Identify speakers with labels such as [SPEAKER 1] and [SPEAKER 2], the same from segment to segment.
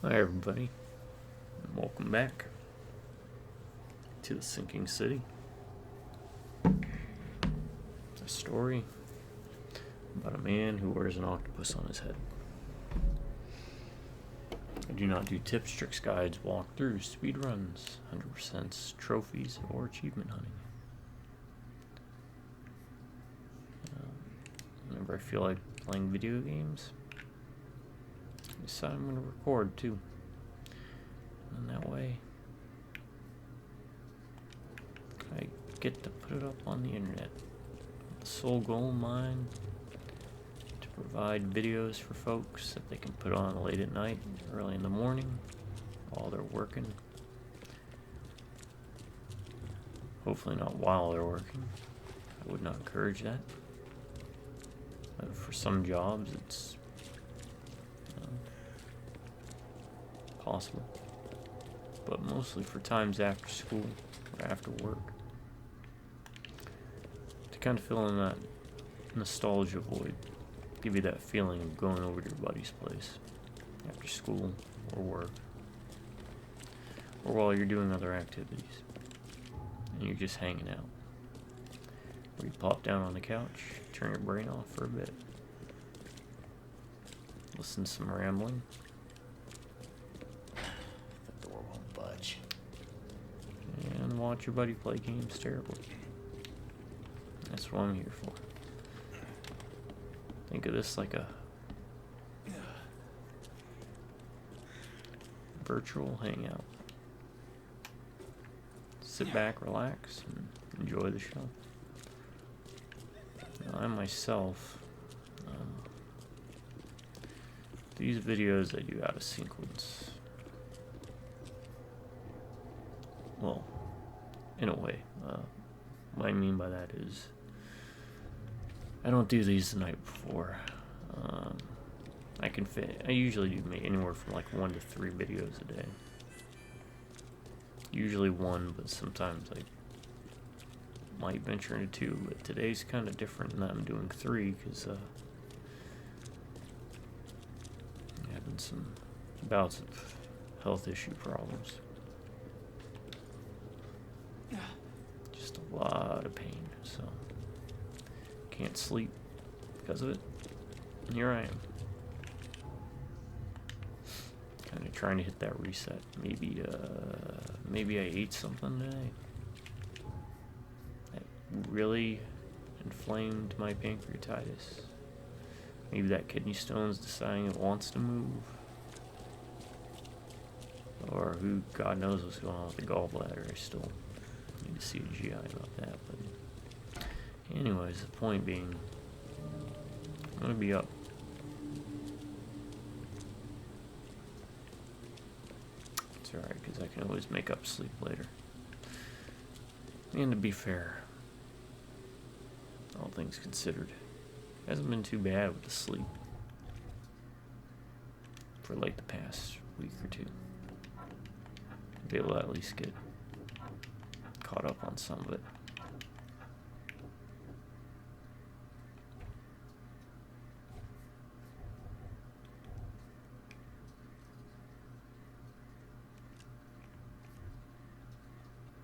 [SPEAKER 1] Hi everybody, and welcome back to the Sinking City. It's a story about a man who wears an octopus on his head. I do not do tips, tricks, guides, walkthroughs, speedruns, 100% trophies, or achievement hunting. Whenever I feel like playing video games, I decide I'm going to record too. And that way, I get to put it up on the internet. The sole goal of mine, to provide videos for folks that they can put on late at night, early in the morning, while they're working. Hopefully not while they're working. I would not encourage that. For some jobs, it's possible. But mostly for times after school or after work. To kind of fill in that nostalgia void. Give you that feeling of going over to your buddy's place after school or work. Or while you're doing other activities. And you're just hanging out. Or you plop down on the couch, turn your brain off for a bit. Listen to some rambling.
[SPEAKER 2] The door won't budge.
[SPEAKER 1] And watch your buddy play games terribly. That's what I'm here for. Think of this like a virtual hangout. Sit back, relax, and enjoy the show. Now, I myself, these videos I do out of sequence. Well, in a way. What I mean by that is, I don't do these the night before. I usually do anywhere from like 1 to 3 videos a day. Usually 1, but sometimes I might venture into 2. But today's kind of different in that I'm doing 3 because I'm having some bouts of health issue problems. Just a lot of pain, so can't sleep because of it. And here I am. Kind of trying to hit that reset. Maybe I ate something today that really inflamed my pancreatitis. Maybe that kidney stone's deciding it wants to move. Or God knows what's going on with the gallbladder. I still need to see a GI about that. But anyways, the point being, I'm going to be up. It's alright, because I can always make up sleep later. And to be fair, all things considered, it hasn't been too bad with the sleep for like the past week or two. Be able to at least get caught up on some of it.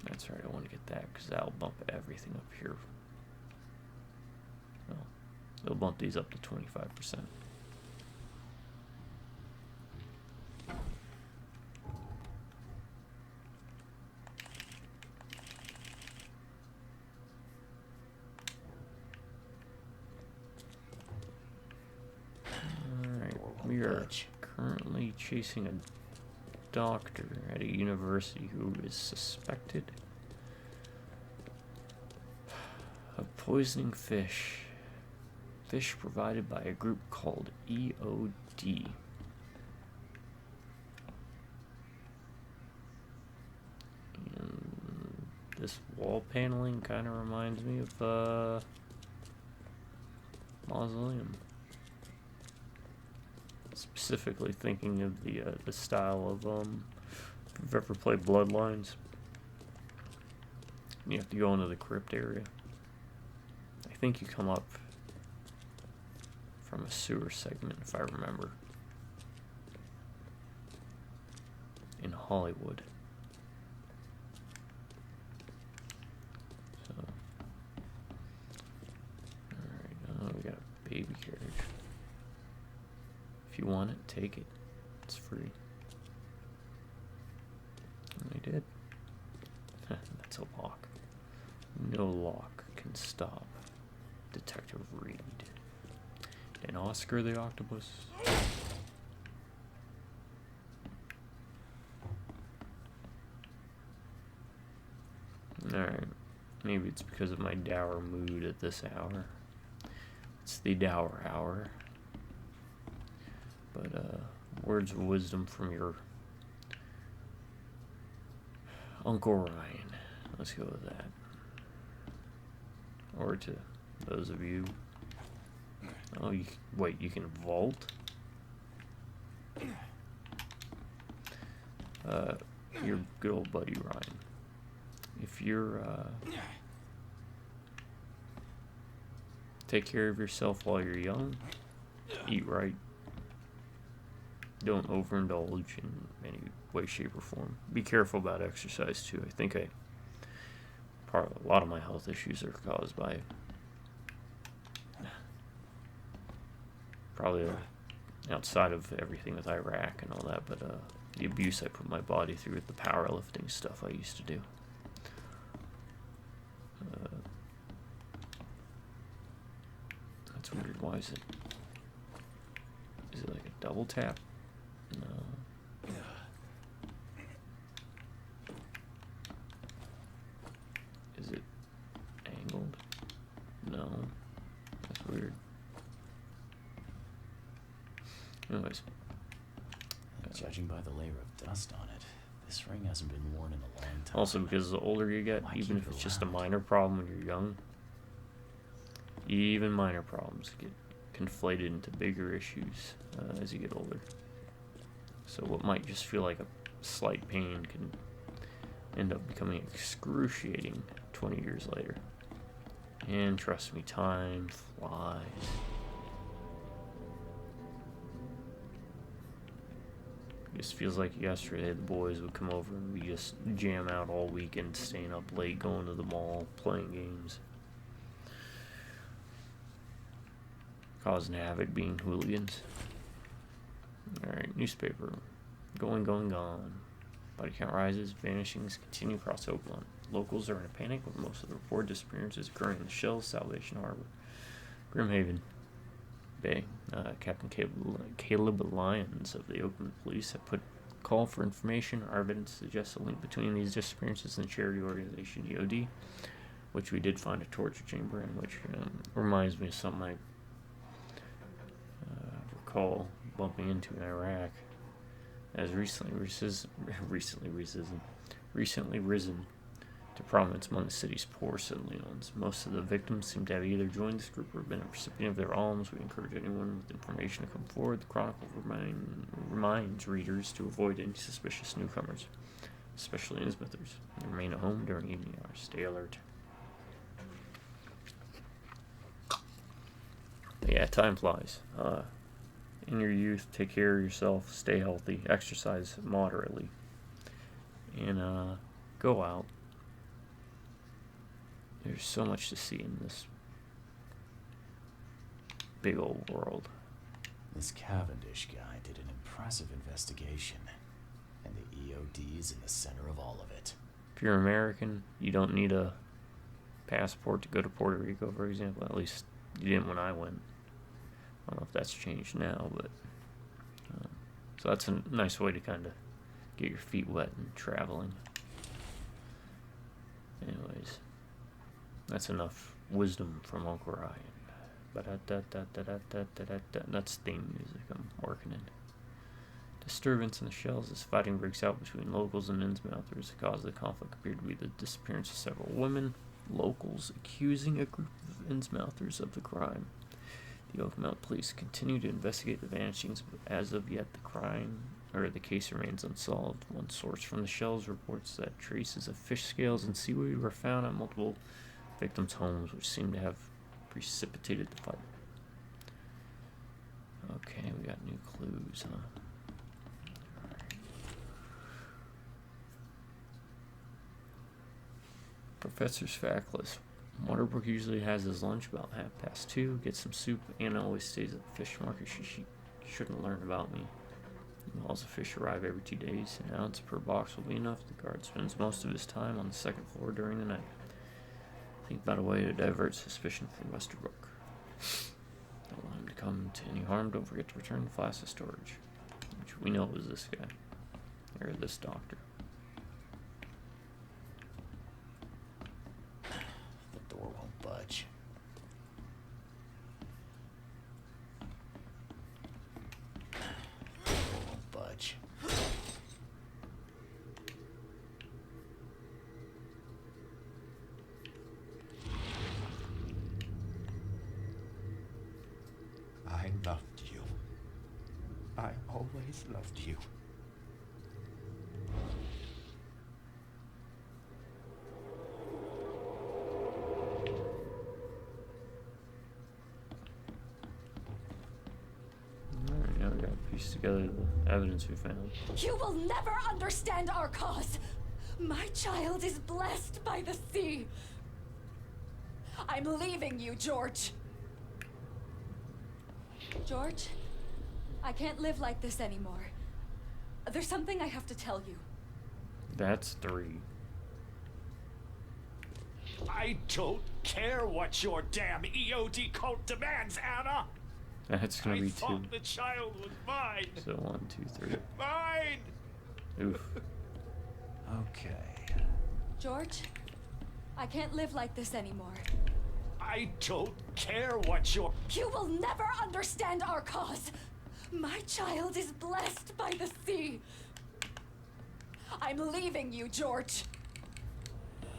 [SPEAKER 1] That's right, I want to get that because that'll bump everything up here. Well, it'll bump these up to 25%. Alright, we are currently chasing a doctor at a university who is suspected of poisoning fish provided by a group called EOD. And this wall paneling kind of reminds me of mausoleum. Specifically thinking of the style of if you've ever played Bloodlines, you have to go into the crypt area. I think you come up from a sewer segment, if I remember. Hollywood. So, alright, we got a baby carriage. If you want it, take it. It's free. And they did. That's a lock. No lock can stop Detective Reed. And Oscar the Octopus. Alright. Maybe it's because of my dour mood at this hour. It's the dour hour. But, words of wisdom from your Uncle Ryan. Let's go with that. Or to those of you. Oh, wait, you can vault? Your good old buddy Ryan. If you're, take care of yourself while you're young, eat right, don't overindulge in any way, shape, or form. Be careful about exercise, too. I think a lot of my health issues are caused by probably outside of everything with Iraq and all that, but the abuse I put my body through with the powerlifting stuff I used to do. That's weird. Why is it? Is it like a double tap? No. Is it angled? No. That's weird. Anyways.
[SPEAKER 2] Judging by the layer of dust on it, this ring hasn't been worn in a long time.
[SPEAKER 1] Also, because the older you get, even if it's just a minor problem when you're young, even minor problems get conflated into bigger issues as you get older. So what might just feel like a slight pain can end up becoming excruciating 20 years later. And trust me, time flies. It just feels like yesterday the boys would come over and we just jam out all weekend, staying up late, going to the mall, playing games. Causing havoc, being hooligans. Alright, newspaper. Going, gone. Body count rises, vanishings continue across Oakland. Locals are in a panic with most of the reported disappearances occurring in the Shells, Salvation Harbor, Grimhaven Bay. Captain Caleb Lyons of the Oakland Police have put call for information. Our evidence suggests a link between these disappearances and the charity organization EOD, which we did find a torture chamber in, which reminds me of something I recall bumping into in Iraq. As recently risen to prominence among the city's poor, said Leons. Most of the victims seem to have either joined this group or been a recipient of their alms. We encourage anyone with information to come forward. The Chronicle reminds readers to avoid any suspicious newcomers, especially Innsmouthers, and remain at home during evening hours. Stay alert. But yeah, time flies. In your youth, take care of yourself, stay healthy, exercise moderately, and go out. There's so much to see in this big old world.
[SPEAKER 2] This Cavendish guy did an impressive investigation, and the EOD is in the center of all of it.
[SPEAKER 1] If you're American, you don't need a passport to go to Puerto Rico, for example. At least you didn't when I went. I don't know if that's changed now, but so that's a nice way to kind of get your feet wet and traveling. Anyways, that's enough wisdom from Uncle Ryan. That's theme music I'm working in. Disturbance in the Shells as fighting breaks out between locals and Innsmouthers. The cause of the conflict appeared to be the disappearance of several women. Locals accusing a group of Innsmouthers of the crime. The Oakmount police continue to investigate the vanishings, but as of yet the case remains unsolved. One source from the Shells reports that traces of fish scales and seaweed were found at multiple victims' homes, which seem to have precipitated the fight. Okay, we got new clues, huh? Professor's fact list. Waterbrook usually has his lunch about 2:30. Gets some soup. Anna always stays at the fish market. She shouldn't learn about me. Walls of fish arrive every 2 days. An ounce per box will be enough. The guard spends most of his time on the second floor during the night. Think about a way to divert suspicion from Westerbrook. Don't want him to come to any harm. Don't forget to return the flask to storage. Which we know was this guy. Or this doctor.
[SPEAKER 2] The door won't budge. The door won't budge.
[SPEAKER 3] I loved you. I always loved you.
[SPEAKER 1] Alright, now we gotta piece together the evidence we found.
[SPEAKER 4] You will never understand our cause. My child is blessed by the sea. I'm leaving you, George. George, I can't live like this anymore. There's something I have to tell you.
[SPEAKER 1] That's 3.
[SPEAKER 3] I don't care what your damn EOD cult demands, Anna!
[SPEAKER 1] That's gonna be 2.
[SPEAKER 3] thought the child was mine!
[SPEAKER 1] So 1, 2, 3.
[SPEAKER 3] Mine!
[SPEAKER 1] Oof.
[SPEAKER 2] Okay.
[SPEAKER 4] George, I can't live like this anymore.
[SPEAKER 3] I don't care what your...
[SPEAKER 4] You will never understand our cause. My child is blessed by the sea. I'm leaving you, George.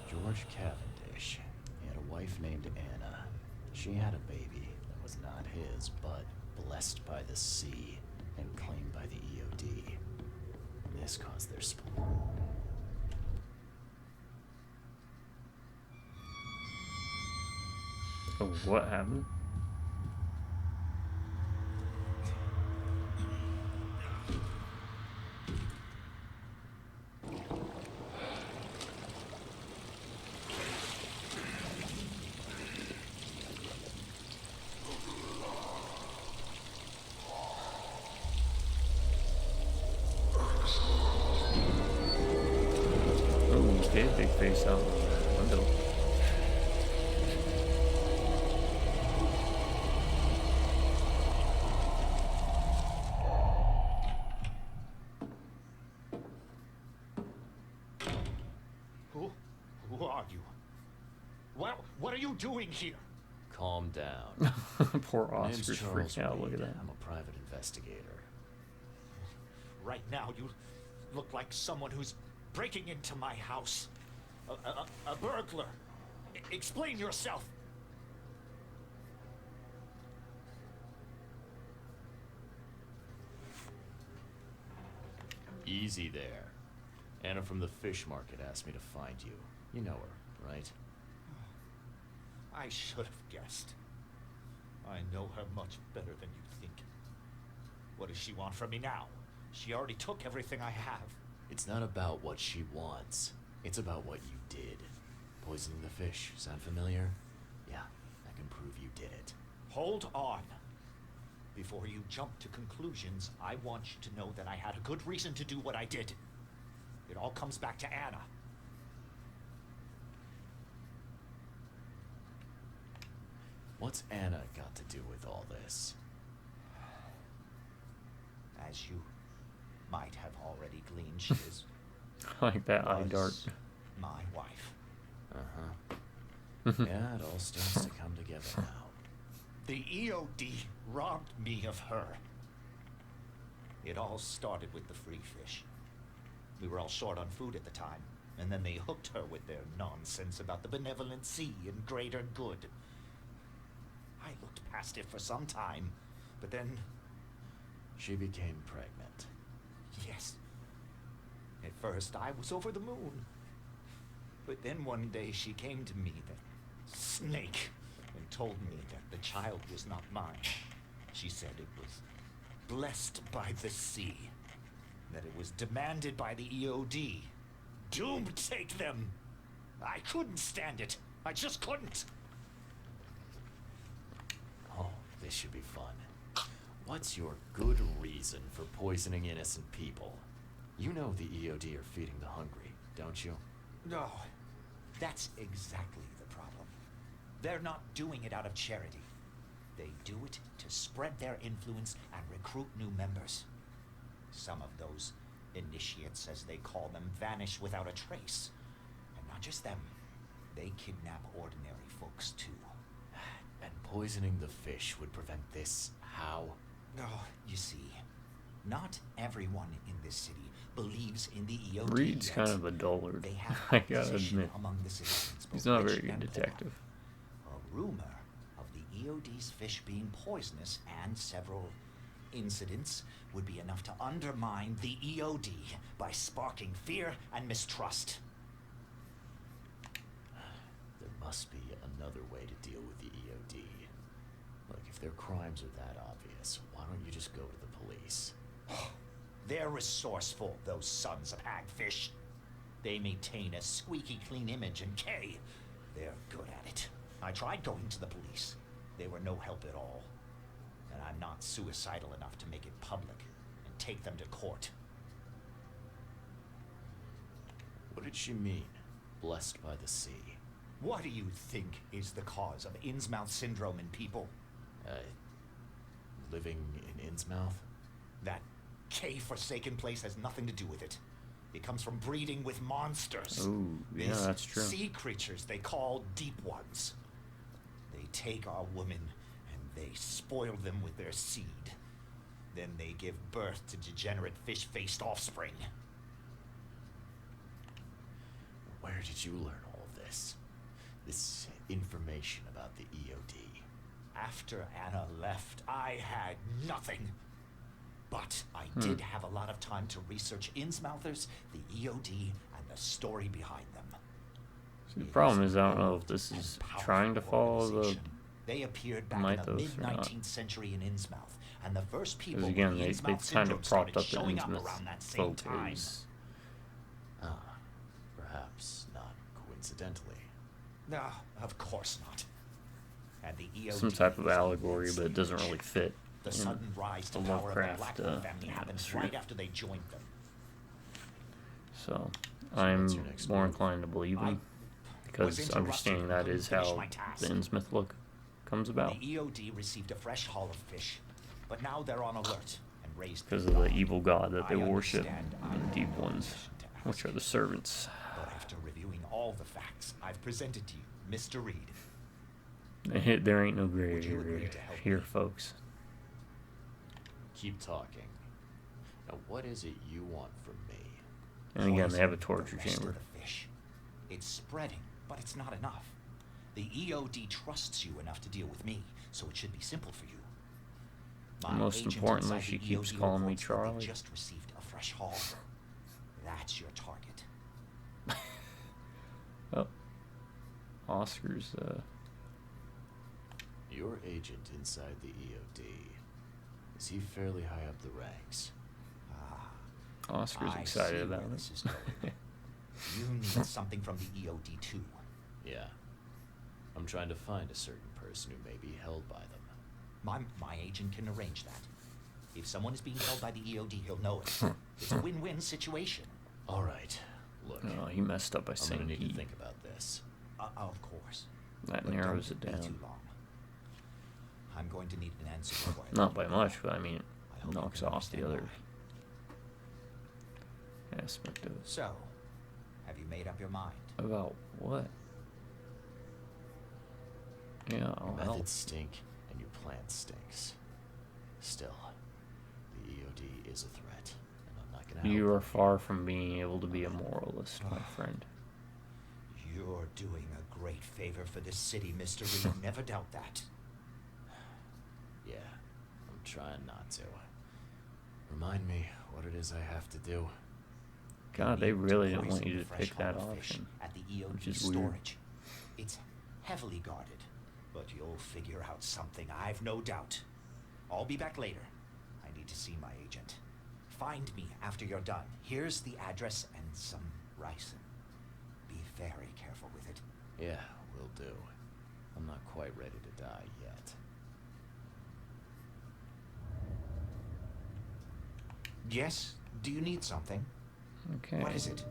[SPEAKER 2] George Cavendish. He had a wife named Anna. She had a baby that was not his, but blessed by the sea and claimed by the EOD. This caused their split.
[SPEAKER 1] Oh, what happened? Oh, okay, big face out the window.
[SPEAKER 3] Who are you? What are you doing here?
[SPEAKER 2] Calm down.
[SPEAKER 1] Poor
[SPEAKER 2] My name's
[SPEAKER 1] Oscar's
[SPEAKER 2] Charles
[SPEAKER 1] freaking out. Look at
[SPEAKER 2] Reed.
[SPEAKER 1] that.
[SPEAKER 2] I'm a private investigator.
[SPEAKER 3] Right now, you look like someone who's breaking into my house. A burglar. Explain yourself.
[SPEAKER 2] Easy there. Anna from the fish market asked me to find you. You know her, right?
[SPEAKER 3] I should have guessed. I know her much better than you think. What does she want from me now? She already took everything I have.
[SPEAKER 2] It's not about what she wants. It's about what you did. Poisoning the fish. Sound familiar? Yeah, I can prove you did it.
[SPEAKER 3] Hold on. Before you jump to conclusions, I want you to know that I had a good reason to do what I did. It all comes back to Anna.
[SPEAKER 2] What's Anna got to do with all this?
[SPEAKER 3] As you might have already gleaned, she is
[SPEAKER 1] Like that eye
[SPEAKER 3] was
[SPEAKER 1] dart.
[SPEAKER 3] my wife.
[SPEAKER 2] Uh-huh. Yeah, it all starts to come together now.
[SPEAKER 3] The EOD robbed me of her. It all started with the free fish. We were all short on food at the time, and then they hooked her with their nonsense about the benevolent sea and greater good. I looked past it for some time, but then,
[SPEAKER 2] She became pregnant.
[SPEAKER 3] yes. At first, I was over the moon. But then one day she came to me, that snake, and told me that the child was not mine. She said it was blessed by the sea, that it was demanded by the EOD. Doomed take them! I couldn't stand it. I just couldn't.
[SPEAKER 2] Oh, this should be fun. What's your good reason for poisoning innocent people? You know the EOD are feeding the hungry, don't you?
[SPEAKER 3] No, that's exactly the problem. They're not doing it out of charity. They do it to spread their influence and recruit new members. Some of those initiates, as they call them, vanish without a trace. And not just them, they kidnap ordinary folks too.
[SPEAKER 2] And poisoning the fish would prevent this. How?
[SPEAKER 3] No, you see, not everyone in this city believes in the EOD
[SPEAKER 1] Reed's
[SPEAKER 3] yet.
[SPEAKER 1] kind of a dullard,
[SPEAKER 3] They have
[SPEAKER 1] I gotta
[SPEAKER 3] opposition
[SPEAKER 1] admit.
[SPEAKER 3] among the citizens,
[SPEAKER 1] He's
[SPEAKER 3] both
[SPEAKER 1] not a
[SPEAKER 3] rich
[SPEAKER 1] very good
[SPEAKER 3] and poor.
[SPEAKER 1] detective.
[SPEAKER 3] A rumor of the EOD's fish being poisonous and several incidents would be enough to undermine the EOD by sparking fear and mistrust.
[SPEAKER 2] There must be another way to deal with the EOD. Look, if their crimes are that obvious, why don't you just go to the police?
[SPEAKER 3] They're resourceful, those sons of hagfish. They maintain a squeaky clean image, and Kay, they're good at it. I tried going to the police. They were no help at all. And I'm not suicidal enough to make it public and take them to court.
[SPEAKER 2] What did she mean? Blessed by the sea.
[SPEAKER 3] What do you think is the cause of Innsmouth syndrome in people?
[SPEAKER 2] Living in Innsmouth?
[SPEAKER 3] That K-forsaken place has nothing to do with it. It comes from breeding with monsters.
[SPEAKER 1] Ooh, yeah,
[SPEAKER 3] These
[SPEAKER 1] that's true.
[SPEAKER 3] sea creatures they call deep ones. They take our women and they spoil them with their seed. Then they give birth to degenerate fish-faced offspring.
[SPEAKER 2] Where did you learn all of this? This information about the EOD?
[SPEAKER 3] After Anna left, I had nothing. But I did have a lot of time to research Innsmouthers, the EOD, and the story behind them.
[SPEAKER 1] See, the
[SPEAKER 3] It
[SPEAKER 1] problem
[SPEAKER 3] is
[SPEAKER 1] is I don't know
[SPEAKER 3] old
[SPEAKER 1] if this
[SPEAKER 3] and
[SPEAKER 1] is
[SPEAKER 3] powerful
[SPEAKER 1] trying to follow the...
[SPEAKER 3] organization. They appeared back in the
[SPEAKER 1] mythos or not.
[SPEAKER 3] mid-19th century in Innsmouth, and the first people
[SPEAKER 1] Because again,
[SPEAKER 3] with
[SPEAKER 1] they
[SPEAKER 3] Innsmouth
[SPEAKER 1] kind
[SPEAKER 3] syndrome
[SPEAKER 1] of
[SPEAKER 3] started
[SPEAKER 1] propped up the
[SPEAKER 3] showing up
[SPEAKER 1] Innsmouth
[SPEAKER 3] around that same
[SPEAKER 1] folk
[SPEAKER 3] time.
[SPEAKER 1] as
[SPEAKER 2] Perhaps not coincidentally.
[SPEAKER 3] No, of course not. And the EOD
[SPEAKER 1] some type of
[SPEAKER 3] is a
[SPEAKER 1] allegory, but it
[SPEAKER 3] weird
[SPEAKER 1] doesn't
[SPEAKER 3] switch.
[SPEAKER 1] really fit
[SPEAKER 3] The
[SPEAKER 1] in
[SPEAKER 3] sudden rise to
[SPEAKER 1] the
[SPEAKER 3] power of the
[SPEAKER 1] Lovecraft
[SPEAKER 3] Blackwell family happened
[SPEAKER 1] atmosphere.
[SPEAKER 3] right after they joined them.
[SPEAKER 1] So,
[SPEAKER 2] So
[SPEAKER 1] I'm
[SPEAKER 2] what's your next
[SPEAKER 1] more
[SPEAKER 2] move?
[SPEAKER 1] inclined to believe
[SPEAKER 3] I
[SPEAKER 1] him,
[SPEAKER 3] was
[SPEAKER 1] because
[SPEAKER 3] interrupted
[SPEAKER 1] understanding
[SPEAKER 3] and
[SPEAKER 1] that
[SPEAKER 3] couldn't
[SPEAKER 1] is
[SPEAKER 3] finish
[SPEAKER 1] how
[SPEAKER 3] my task.
[SPEAKER 1] the Innsmouth look comes about.
[SPEAKER 3] The EOD received a fresh haul of fish, but now they're on alert and raised
[SPEAKER 1] Because of the
[SPEAKER 3] guard.
[SPEAKER 1] evil god that they
[SPEAKER 3] I
[SPEAKER 1] worship,
[SPEAKER 3] understand I'm
[SPEAKER 1] the deep
[SPEAKER 3] in no
[SPEAKER 1] ones,
[SPEAKER 3] position to
[SPEAKER 1] which
[SPEAKER 3] ask.
[SPEAKER 1] are the servants.
[SPEAKER 3] But after reviewing all the facts I've presented to you, Mr. Reed,
[SPEAKER 1] There ain't no gray
[SPEAKER 3] Would you agree
[SPEAKER 1] area
[SPEAKER 3] to help
[SPEAKER 1] here,
[SPEAKER 3] me?
[SPEAKER 1] folks.
[SPEAKER 2] Keep talking. Now, what is it you want from me?
[SPEAKER 1] And again, they have a
[SPEAKER 3] poison
[SPEAKER 1] torture
[SPEAKER 3] the rest of
[SPEAKER 1] chamber.
[SPEAKER 3] the fish. It's spreading, but it's not enough. The EOD trusts you enough to deal with me, so it should be simple for you. My
[SPEAKER 1] Most
[SPEAKER 3] agent
[SPEAKER 1] importantly,
[SPEAKER 3] inside
[SPEAKER 1] she
[SPEAKER 3] the
[SPEAKER 1] keeps
[SPEAKER 3] EOD
[SPEAKER 1] calling me
[SPEAKER 3] reports that they
[SPEAKER 1] Charlie.
[SPEAKER 3] just received a fresh haul. That's your target.
[SPEAKER 1] Oh, Oscar's,
[SPEAKER 2] Your agent inside the EOD. Is he fairly high up the ranks?
[SPEAKER 1] Oscar's
[SPEAKER 3] I
[SPEAKER 1] excited
[SPEAKER 3] see
[SPEAKER 1] about
[SPEAKER 3] where
[SPEAKER 1] it.
[SPEAKER 3] this is going. You need something from the EOD too.
[SPEAKER 2] Yeah. I'm trying to find a certain person who may be held by them.
[SPEAKER 3] My agent can arrange that. If someone is being held by the EOD, he'll know it. It's a win-win situation.
[SPEAKER 2] All right. Look,
[SPEAKER 1] Oh, he messed up by
[SPEAKER 2] I'm
[SPEAKER 1] saying
[SPEAKER 2] gonna need
[SPEAKER 1] he.
[SPEAKER 2] to think about this.
[SPEAKER 3] Of course.
[SPEAKER 1] That
[SPEAKER 3] But
[SPEAKER 1] narrows
[SPEAKER 3] don't
[SPEAKER 1] it
[SPEAKER 3] be too
[SPEAKER 1] down.
[SPEAKER 3] long. I'm going to need an answer before I
[SPEAKER 1] Not
[SPEAKER 3] let
[SPEAKER 1] by
[SPEAKER 3] you go.
[SPEAKER 1] much, but I mean,
[SPEAKER 3] I
[SPEAKER 1] it
[SPEAKER 3] hope you
[SPEAKER 1] knocks
[SPEAKER 3] can
[SPEAKER 1] off the
[SPEAKER 3] understand
[SPEAKER 1] other
[SPEAKER 3] why.
[SPEAKER 1] aspect of it.
[SPEAKER 3] So, have you made up your mind?
[SPEAKER 1] About what? Yeah,
[SPEAKER 2] Your
[SPEAKER 1] I'll help.
[SPEAKER 2] methods stink, and your plan stinks. Still, the EOD is a threat, and I'm not gonna
[SPEAKER 1] You
[SPEAKER 2] help
[SPEAKER 1] are
[SPEAKER 2] them.
[SPEAKER 1] far from being able to be a moralist, my friend.
[SPEAKER 3] You're doing a great favor for this city, Mr. Reed. Never doubt that.
[SPEAKER 2] Yeah, I'm trying not to. Remind me what it is I have to do.
[SPEAKER 1] God, they
[SPEAKER 3] You need
[SPEAKER 1] really didn't
[SPEAKER 3] poison
[SPEAKER 1] want you
[SPEAKER 3] the
[SPEAKER 1] to
[SPEAKER 3] fresh
[SPEAKER 1] pick that
[SPEAKER 3] haul of fish
[SPEAKER 1] option.
[SPEAKER 3] at the
[SPEAKER 1] which
[SPEAKER 3] EOD
[SPEAKER 1] is weird.
[SPEAKER 3] storage. It's heavily guarded, but you'll figure out something, I've no doubt. I'll be back later. I need to see my agent. Find me after you're done. Here's the address and some ricin. Be very careful with it.
[SPEAKER 2] Yeah, will do. I'm not quite ready to die yet.
[SPEAKER 3] Yes? Do you need something?
[SPEAKER 1] Okay.
[SPEAKER 3] What is it?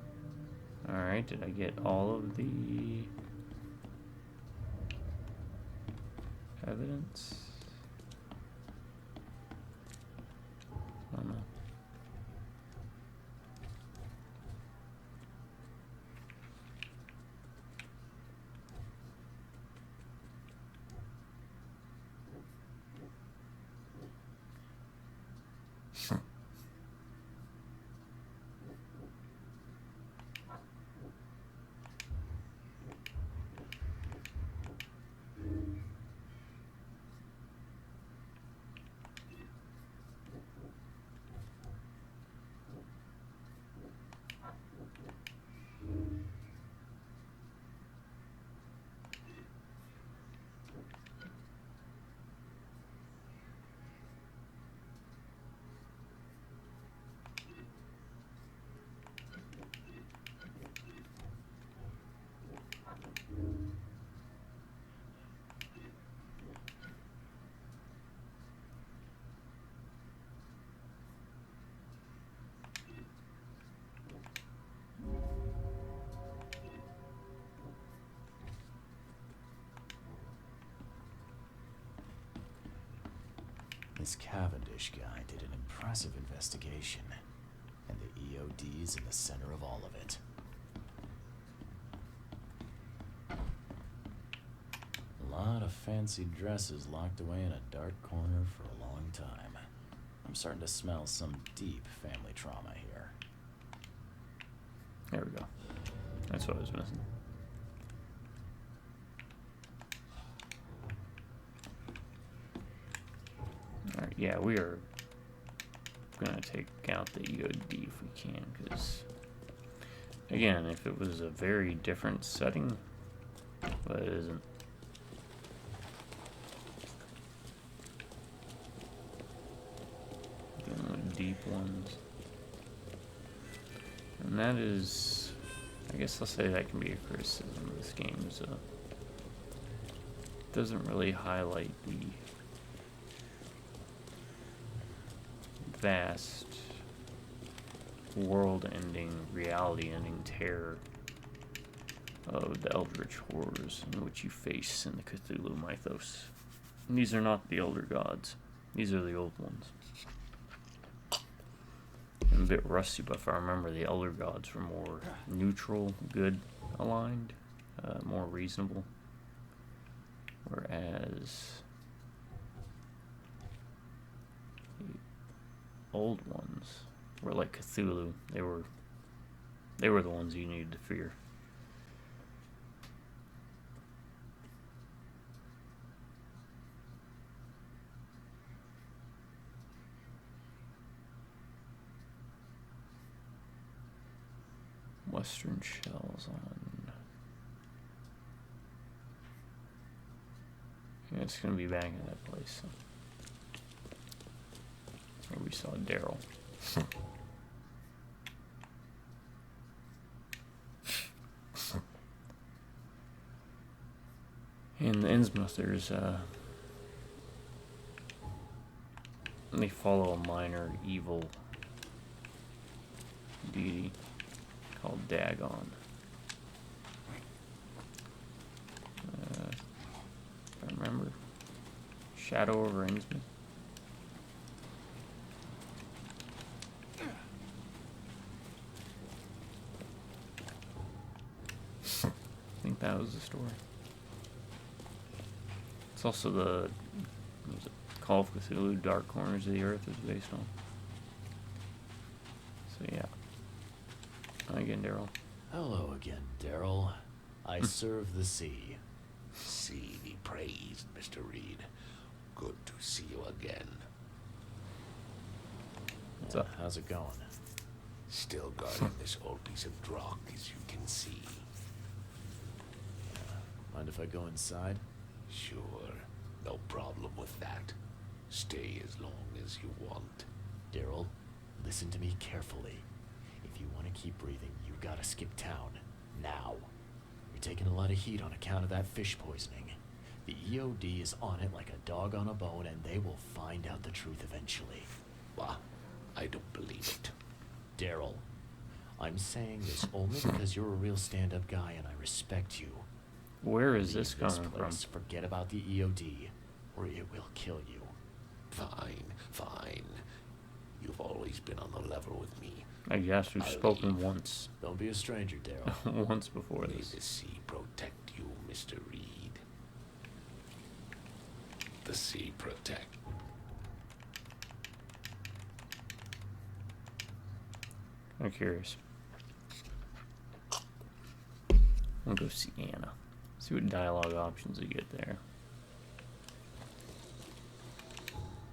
[SPEAKER 1] Alright, did I get all of the evidence? I don't know.
[SPEAKER 2] This Cavendish guy did an impressive investigation, and the EOD's in the center of all of it. A lot of fancy dresses locked away in a dark corner for a long time. I'm starting to smell some deep family trauma here.
[SPEAKER 1] There we go. That's what I was missing. Alright, yeah, we are gonna take out the EOD if we can, because, again, if it was a very different setting, but it isn't. Dealing with deep ones. And that is, I guess I'll say that can be a criticism of this game, is doesn't really highlight the vast world-ending, reality-ending terror of the eldritch horrors in which you face in the Cthulhu mythos. And these are not the elder gods. These are the old ones. I'm a bit rusty, but if I remember, the elder gods were more neutral, good aligned, more reasonable. Whereas the old ones were like Cthulhu. They were the ones you needed to fear. Western shells on. Yeah, it's gonna be back in that place. So. That's where we saw Daryl. In the Innsmouth, there's they follow a minor evil deity called Dagon. If I remember, Shadow over Innsmouth. I think that was the story. It's also the what was it, Call of Cthulhu, Dark Corners of the Earth is based on. So yeah. Hi again, Daryl.
[SPEAKER 2] Hello again, Daryl. I serve the sea.
[SPEAKER 5] Sea be praised, Mr. Reed. Good to see you again.
[SPEAKER 1] What's up?
[SPEAKER 2] How's it going?
[SPEAKER 5] Still guarding this old piece of rock, as you can see.
[SPEAKER 2] Mind if I go inside?
[SPEAKER 5] Sure, no problem with that. Stay as long as you want.
[SPEAKER 2] Daryl, listen to me carefully. If you want to keep breathing, you gotta skip town. Now. You're taking a lot of heat on account of that fish poisoning. The EOD is on it like a dog on a bone, and they will find out the truth eventually.
[SPEAKER 5] Bah, I don't believe it.
[SPEAKER 2] Daryl, I'm saying this only because you're a real stand-up guy and I respect you.
[SPEAKER 1] Where is this
[SPEAKER 2] Leave
[SPEAKER 1] coming from?
[SPEAKER 2] place, forget about the EOD, or it will kill you.
[SPEAKER 5] Fine, fine. You've always been on the level with me.
[SPEAKER 1] I guess we've
[SPEAKER 5] I'll
[SPEAKER 1] spoken
[SPEAKER 5] leave.
[SPEAKER 1] once.
[SPEAKER 2] Don't be a stranger, Daryl.
[SPEAKER 1] Once before
[SPEAKER 5] May
[SPEAKER 1] this.
[SPEAKER 5] the sea protect you, Mr. Reed. The sea protect.
[SPEAKER 1] I'm curious. I'll go see Anna. See what dialogue options we get there.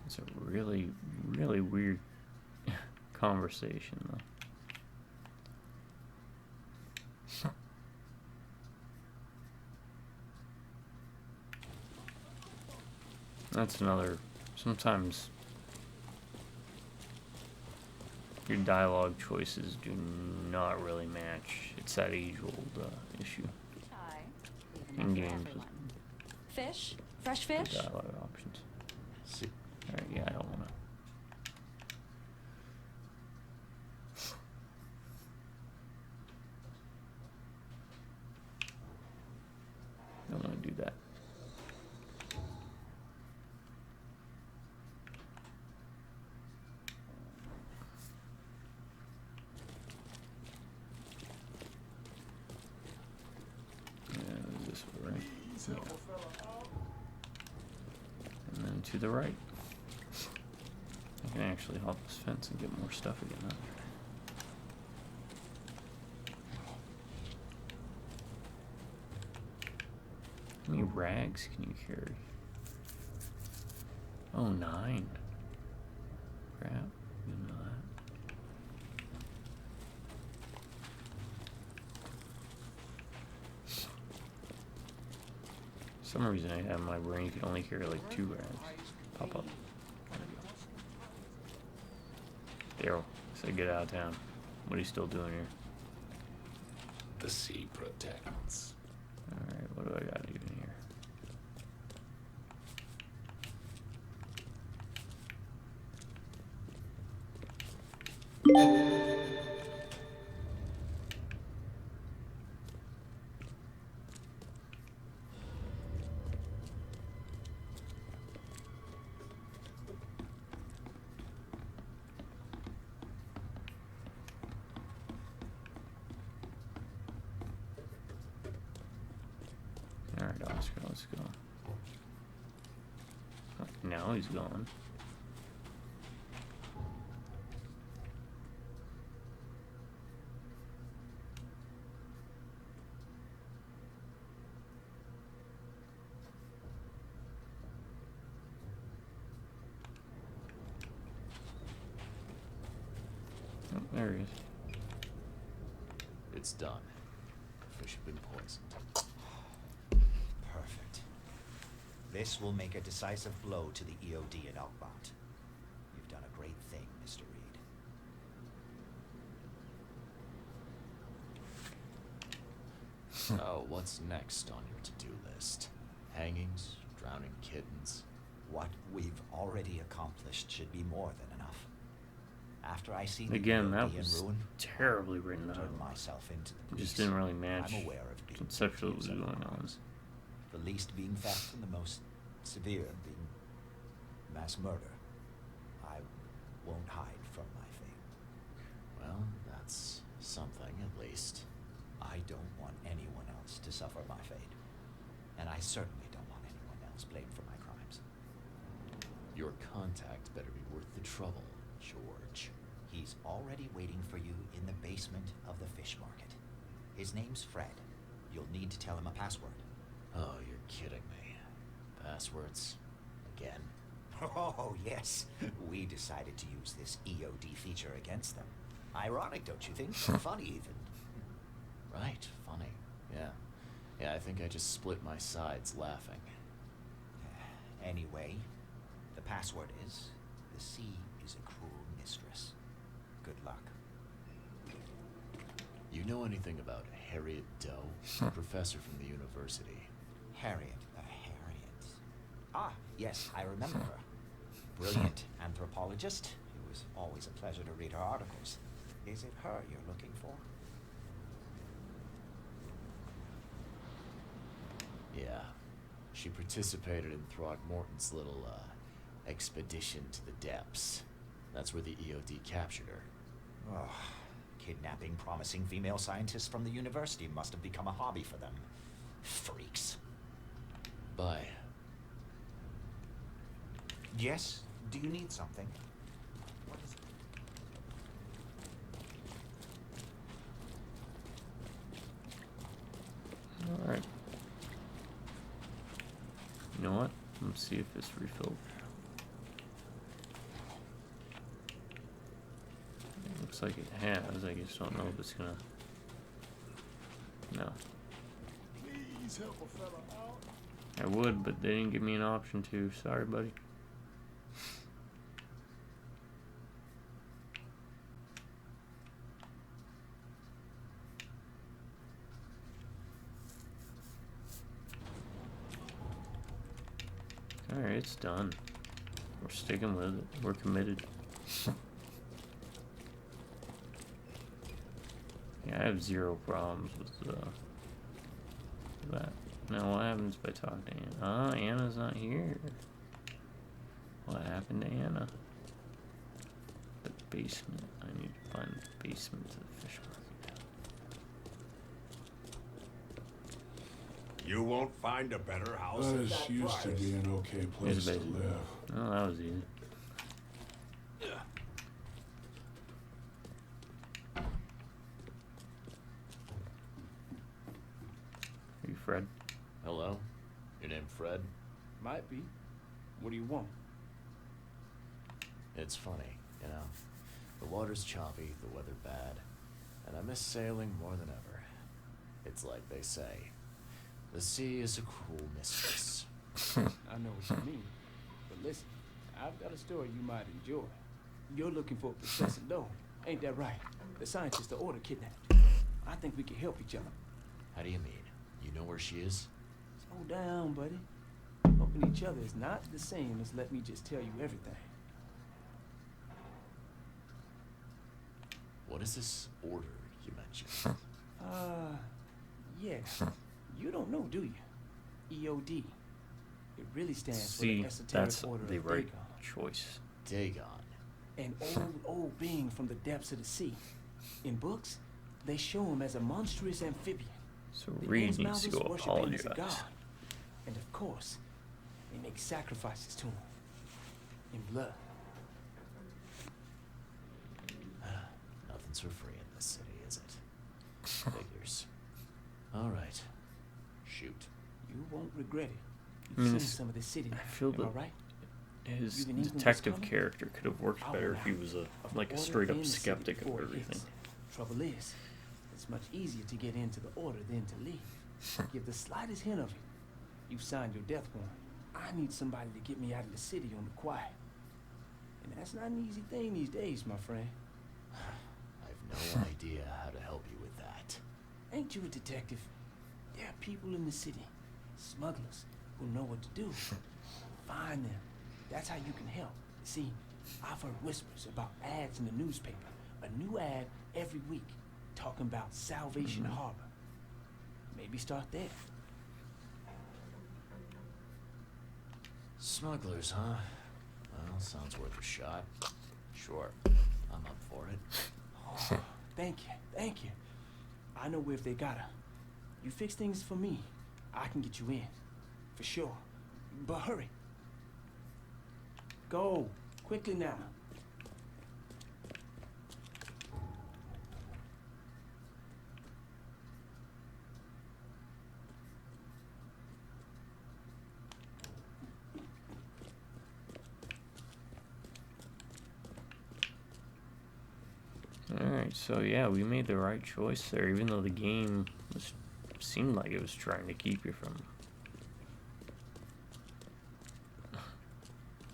[SPEAKER 1] It's a really, really weird conversation, though. That's another. Sometimes your dialogue choices do not really match. It's that age-old issue
[SPEAKER 4] Hi.
[SPEAKER 1] in games with
[SPEAKER 4] Fish? Fresh
[SPEAKER 1] the
[SPEAKER 4] fish?
[SPEAKER 1] dialogue options.
[SPEAKER 2] See,
[SPEAKER 1] Alright, yeah, I don't wanna. Don't wanna do that. Yeah, this way, right? Yeah. And then to the right. I can actually hop this fence and get more stuff again. Huh? How many rags can you carry? Oh, 9. Crap. Didn't know that. For some reason I have in my brain you can only carry like 2 rags. Pop up. Daryl, say get out of town. What are you still doing here?
[SPEAKER 5] The sea protects.
[SPEAKER 1] Alright, what do I gotta do in here? Alright, Oscar, let's go. Oh, now he's gone. Oh, there he is.
[SPEAKER 2] it's done. The fish have been poisoned.
[SPEAKER 3] Perfect. This will make a decisive blow to the EOD in Alkbot. You've done a great thing, Mr. Reed.
[SPEAKER 2] Oh, what's next on your to-do list? Hangings? Drowning kittens?
[SPEAKER 3] What we've already accomplished should be more than enough. After I see the
[SPEAKER 1] Again,
[SPEAKER 3] EOD
[SPEAKER 1] that
[SPEAKER 3] in
[SPEAKER 1] was
[SPEAKER 3] ruin,
[SPEAKER 1] terribly written
[SPEAKER 3] I'll turn
[SPEAKER 1] out.
[SPEAKER 3] myself into the
[SPEAKER 1] It
[SPEAKER 3] police.
[SPEAKER 1] just didn't really match
[SPEAKER 3] I'm aware of being
[SPEAKER 1] conceptually what was
[SPEAKER 3] guilty of
[SPEAKER 1] going on.
[SPEAKER 3] crimes. The least being theft and the most severe being mass murder. I won't hide from my fate.
[SPEAKER 2] Well, that's something at least.
[SPEAKER 3] I don't want anyone else to suffer my fate. And I certainly don't want anyone else blamed for my crimes.
[SPEAKER 2] Your contact better be worth the trouble, George.
[SPEAKER 3] He's already waiting for you in the basement of the fish market. His name's Fred. You'll need to tell him a password.
[SPEAKER 2] Oh, you're kidding me. Passwords? Again?
[SPEAKER 3] Oh, yes. We decided to use this EOD feature against them. Ironic, don't you think? Funny, even.
[SPEAKER 2] Right, funny. Yeah. Yeah, I think I just split my sides laughing.
[SPEAKER 3] Anyway, the password is, the sea is a cruel mistress. Good luck.
[SPEAKER 2] You know anything about Harriet Doe? A professor from the university.
[SPEAKER 3] Harriet. Ah, yes, I remember her. Brilliant anthropologist. It was always a pleasure to read her articles. Is it her you're looking for?
[SPEAKER 2] Yeah. She participated in Throckmorton's little, expedition to the depths. That's where the EOD captured her.
[SPEAKER 3] Oh, kidnapping promising female scientists from the university must have become a hobby for them. Freaks.
[SPEAKER 2] Bye.
[SPEAKER 3] Yes? Do you need something? What is it?
[SPEAKER 1] Alright. You know what? Let's see if it's refilled. It looks like it has. I just don't know if it's gonna. No.
[SPEAKER 6] Please help a fella out.
[SPEAKER 1] I would, but they didn't give me an option to. Sorry, buddy. Alright, it's done. We're sticking with it. We're committed. Yeah, I have zero problems with that. Now, what happens if I talk to Anna? Ah, Anna's not here. What happened to Anna? The basement. I need to find the basement to the fish market.
[SPEAKER 5] You won't find a better house at
[SPEAKER 6] This
[SPEAKER 5] that
[SPEAKER 6] used to
[SPEAKER 5] price.
[SPEAKER 6] be an okay
[SPEAKER 1] Here's
[SPEAKER 6] place
[SPEAKER 1] the
[SPEAKER 6] to
[SPEAKER 1] basement.
[SPEAKER 6] live.
[SPEAKER 1] Oh, that was easy. Are you Fred?
[SPEAKER 2] Hello? Your name Fred?
[SPEAKER 7] Might be. What do you want?
[SPEAKER 2] It's funny, you know. The water's choppy, the weather bad, and I miss sailing more than ever. It's like they say, the sea is a cruel mistress.
[SPEAKER 7] I know what you mean. But listen, I've got a story you might enjoy. You're looking for Professor Doe, ain't that right? The scientist the order kidnapped. I think we can help each other.
[SPEAKER 2] How do you mean? You know where she is?
[SPEAKER 7] Slow down, buddy. Helping each other is not the same as let me just tell you everything.
[SPEAKER 2] What is this order you mentioned?
[SPEAKER 7] Yeah. You don't know, do you? EOD. It really stands for
[SPEAKER 1] See,
[SPEAKER 7] the Esoteric
[SPEAKER 1] that's
[SPEAKER 7] Order
[SPEAKER 1] the
[SPEAKER 7] of
[SPEAKER 1] right
[SPEAKER 7] Dagon.
[SPEAKER 1] choice.
[SPEAKER 2] Dagon.
[SPEAKER 7] An old being from the depths of the sea. In books, they show him as a monstrous amphibian.
[SPEAKER 1] So
[SPEAKER 7] The
[SPEAKER 1] Reed
[SPEAKER 7] Innsmouthers
[SPEAKER 1] needs to go
[SPEAKER 7] worship him as a
[SPEAKER 1] apologize.
[SPEAKER 7] god. And of course, they make sacrifices to him. In blood.
[SPEAKER 2] Nothing's for free in this city, is it? Figures. Alright. Shoot.
[SPEAKER 7] You won't regret it. You've
[SPEAKER 1] I mean,
[SPEAKER 7] seen
[SPEAKER 1] it's-
[SPEAKER 7] some of this city now.
[SPEAKER 1] I feel
[SPEAKER 7] Am I
[SPEAKER 1] that
[SPEAKER 7] right?
[SPEAKER 1] His
[SPEAKER 7] You think England was
[SPEAKER 1] detective
[SPEAKER 7] coming?
[SPEAKER 1] character could have worked
[SPEAKER 7] I'll
[SPEAKER 1] better if he
[SPEAKER 7] allow
[SPEAKER 1] was
[SPEAKER 7] of
[SPEAKER 1] like a
[SPEAKER 7] order
[SPEAKER 1] straight up
[SPEAKER 7] in the city
[SPEAKER 1] skeptic of
[SPEAKER 7] before it
[SPEAKER 1] everything.
[SPEAKER 7] hits. Trouble is, it's much easier to get into the order than to leave. Give the slightest hint of it, you've signed your death warrant. I need somebody to get me out of the city on the quiet. And that's not an easy thing these days, my friend.
[SPEAKER 2] I've no idea how to help you with that.
[SPEAKER 7] Ain't you a detective? There are people in the city, smugglers, who know what to do. Find them. That's how you can help. See, I've heard whispers about ads in the newspaper. A new ad every week, talking about Salvation Harbor. Maybe start there.
[SPEAKER 2] Smugglers, huh? Well, sounds worth a shot. Sure, I'm up for it.
[SPEAKER 7] Oh, thank you. I know where if they got her. You fix things for me, I can get you in. For sure. But hurry. Go. Quickly now.
[SPEAKER 1] Alright, so yeah, we made the right choice there, even though the game seemed like it was trying to keep you from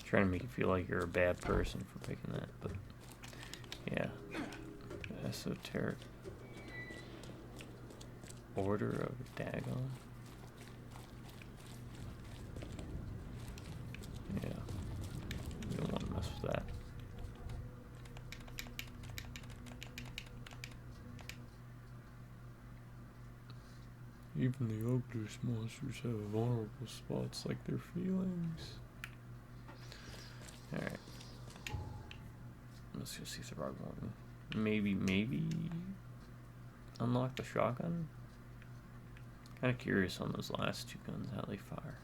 [SPEAKER 1] trying to make you feel like you're a bad person for picking that, but yeah. Esoteric. Order of Dagon. Yeah. We don't want to mess with that. Even the ugliest monsters have vulnerable spots like their feelings. Alright. Let's go see if the rock one. Maybe unlock the shotgun? Kinda curious on those last two guns, how they fire.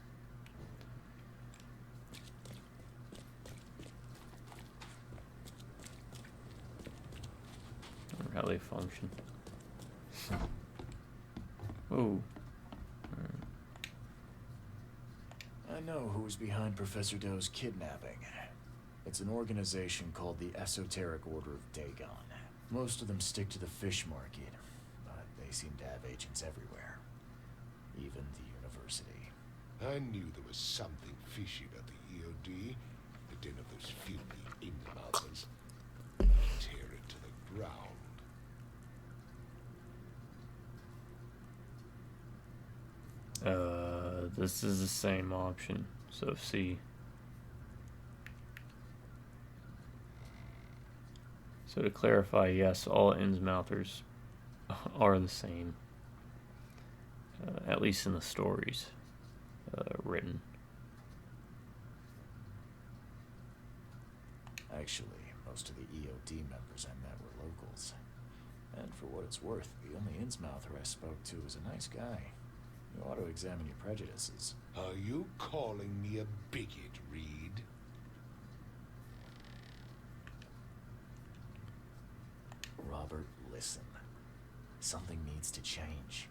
[SPEAKER 1] Or how they function. Oh.
[SPEAKER 2] I know who's behind Professor Doe's kidnapping. It's an organization called the Esoteric Order of Dagon. Most of them stick to the fish market, but they seem to have agents everywhere. Even the university.
[SPEAKER 5] I knew there was something fishy about the EOD. The den of those filthy ink-mouthers. Tear it to the ground.
[SPEAKER 1] This is the same option. So C. So to clarify, yes, all Innsmouthers are the same. At least in the stories written.
[SPEAKER 2] Actually, most of the EOD members I met were locals. And for what it's worth, the only Innsmouther I spoke to was a nice guy. You ought to examine your prejudices.
[SPEAKER 5] Are you calling me a bigot, Reed?
[SPEAKER 2] Robert, listen. Something needs to change.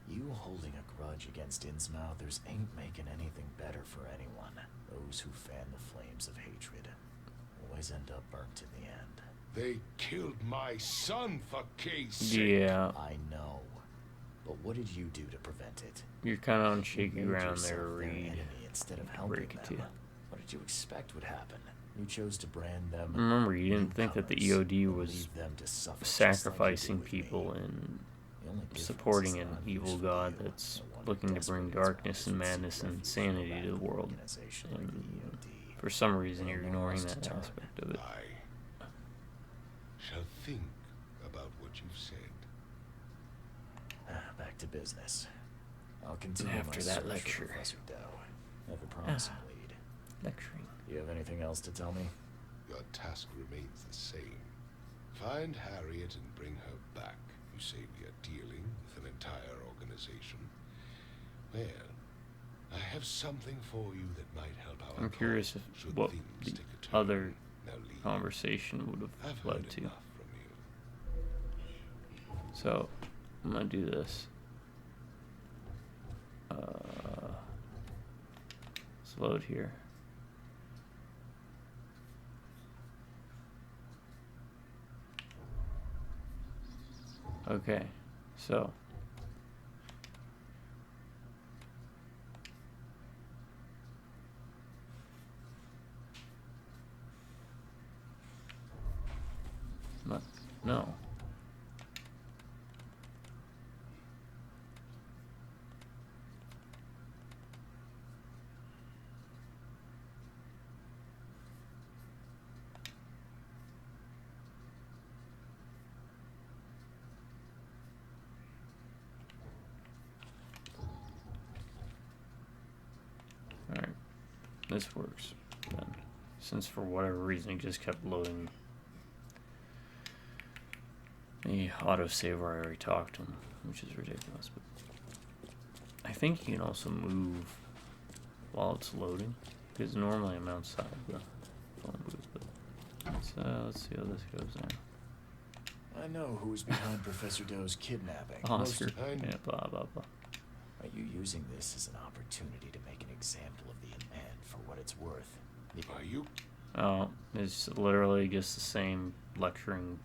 [SPEAKER 2] You holding a grudge against Innsmouthers ain't making anything better for anyone. Those who fan the flames of hatred always end up burnt in the end.
[SPEAKER 5] They killed my son for K's sake.
[SPEAKER 1] Yeah,
[SPEAKER 2] I know. But what did you do to prevent it?
[SPEAKER 1] you're kind of on
[SPEAKER 2] You
[SPEAKER 1] shaky
[SPEAKER 2] made
[SPEAKER 1] ground
[SPEAKER 2] yourself
[SPEAKER 1] there,
[SPEAKER 2] their
[SPEAKER 1] Reed.
[SPEAKER 2] enemy instead of helping
[SPEAKER 1] Break it to
[SPEAKER 2] them.
[SPEAKER 1] you.
[SPEAKER 2] What did you expect would happen? You chose to brand them.
[SPEAKER 1] Remember, you didn't think that the
[SPEAKER 2] newcomers
[SPEAKER 1] EOD
[SPEAKER 2] and
[SPEAKER 1] was
[SPEAKER 2] leave them to suffer just like you did
[SPEAKER 1] sacrificing
[SPEAKER 2] with me.
[SPEAKER 1] people and
[SPEAKER 2] The only difference
[SPEAKER 1] supporting
[SPEAKER 2] is
[SPEAKER 1] an
[SPEAKER 2] that I'm
[SPEAKER 1] evil
[SPEAKER 2] used for
[SPEAKER 1] god
[SPEAKER 2] you,
[SPEAKER 1] that's
[SPEAKER 2] the one
[SPEAKER 1] looking to
[SPEAKER 2] desperate
[SPEAKER 1] bring
[SPEAKER 2] as
[SPEAKER 1] darkness and
[SPEAKER 2] always would seek
[SPEAKER 1] madness and
[SPEAKER 2] refuge from a
[SPEAKER 1] insanity to the
[SPEAKER 2] radical
[SPEAKER 1] world.
[SPEAKER 2] organization like the
[SPEAKER 1] And
[SPEAKER 2] EOD.
[SPEAKER 1] for some reason, you're
[SPEAKER 2] Well,
[SPEAKER 1] ignoring
[SPEAKER 2] now it's
[SPEAKER 1] that
[SPEAKER 2] turn.
[SPEAKER 1] aspect of it.
[SPEAKER 5] I shall think about what you've said.
[SPEAKER 2] Back to business. I'll continue
[SPEAKER 1] After
[SPEAKER 2] my
[SPEAKER 1] that
[SPEAKER 2] search for
[SPEAKER 1] lecture.
[SPEAKER 2] Professor Doe. I have a promising lead.
[SPEAKER 1] Lecturing.
[SPEAKER 2] You have anything else to tell me?
[SPEAKER 5] Your task remains the same. Find Harriet and bring her back. You say we are dealing with an entire organization. Well, I have something for you that might help our
[SPEAKER 1] I'm curious
[SPEAKER 5] cause
[SPEAKER 1] if
[SPEAKER 5] should
[SPEAKER 1] what
[SPEAKER 5] things
[SPEAKER 1] the
[SPEAKER 5] take a turn.
[SPEAKER 1] other
[SPEAKER 5] Now leave.
[SPEAKER 1] conversation would
[SPEAKER 5] I've
[SPEAKER 1] have
[SPEAKER 5] heard
[SPEAKER 1] led to.
[SPEAKER 5] enough from you.
[SPEAKER 1] So, I'm gonna do this. Let's load here. Okay, so. No. Alright, this works then. Since for whatever reason it just kept loading the autosave where I already talked to him, which is ridiculous. But I think you can also move while it's loading, because normally I'm outside the phone booth. But let's see how this goes now.
[SPEAKER 2] I know who's behind Professor Doe's kidnapping.
[SPEAKER 1] Oscar,
[SPEAKER 5] I know.
[SPEAKER 1] yeah, blah blah blah.
[SPEAKER 2] Are you using this as an opportunity to make an example of the man for what it's worth?
[SPEAKER 5] Are you?
[SPEAKER 1] Oh, it's literally just the same lecturing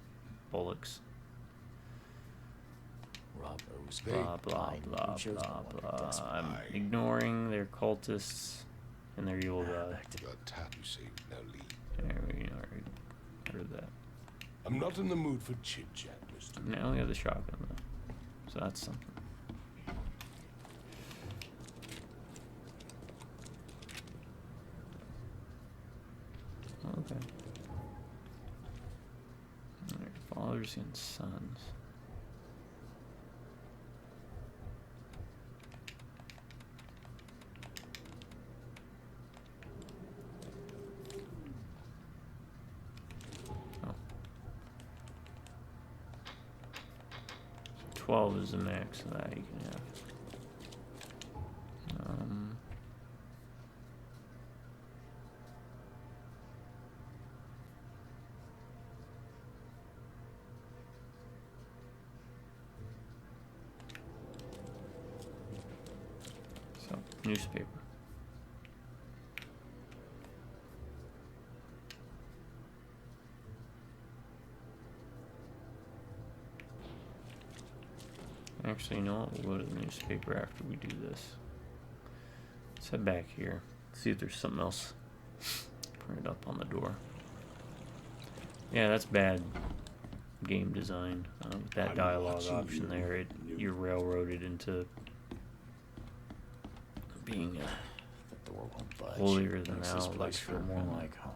[SPEAKER 1] bullocks.
[SPEAKER 2] Rob owes
[SPEAKER 5] They-
[SPEAKER 1] Blah blah
[SPEAKER 2] Fine,
[SPEAKER 1] blah
[SPEAKER 2] you chose the
[SPEAKER 1] blah
[SPEAKER 2] one
[SPEAKER 1] blah.
[SPEAKER 2] you're desperate.
[SPEAKER 1] I'm
[SPEAKER 5] Aye.
[SPEAKER 1] ignoring their cultists and their evil god.
[SPEAKER 2] Back to
[SPEAKER 5] Your tap, you say. Now leave.
[SPEAKER 1] There we already heard that.
[SPEAKER 5] I'm not in the mood for chit-chat, mister.
[SPEAKER 1] Now we have the shotgun though, so that's something. okay. Alright, fathers and sons. Oh. 12 is the max of that you can have. So, newspaper. Actually, you know what? We'll go to the newspaper after we do this. Let's head back here. See if there's something else printed up on the door. Yeah, that's bad game design. With that dialogue option there, you're railroaded into being
[SPEAKER 2] The door won't budge.
[SPEAKER 1] holier than
[SPEAKER 2] Makes this
[SPEAKER 1] thou.
[SPEAKER 2] place feel more like home.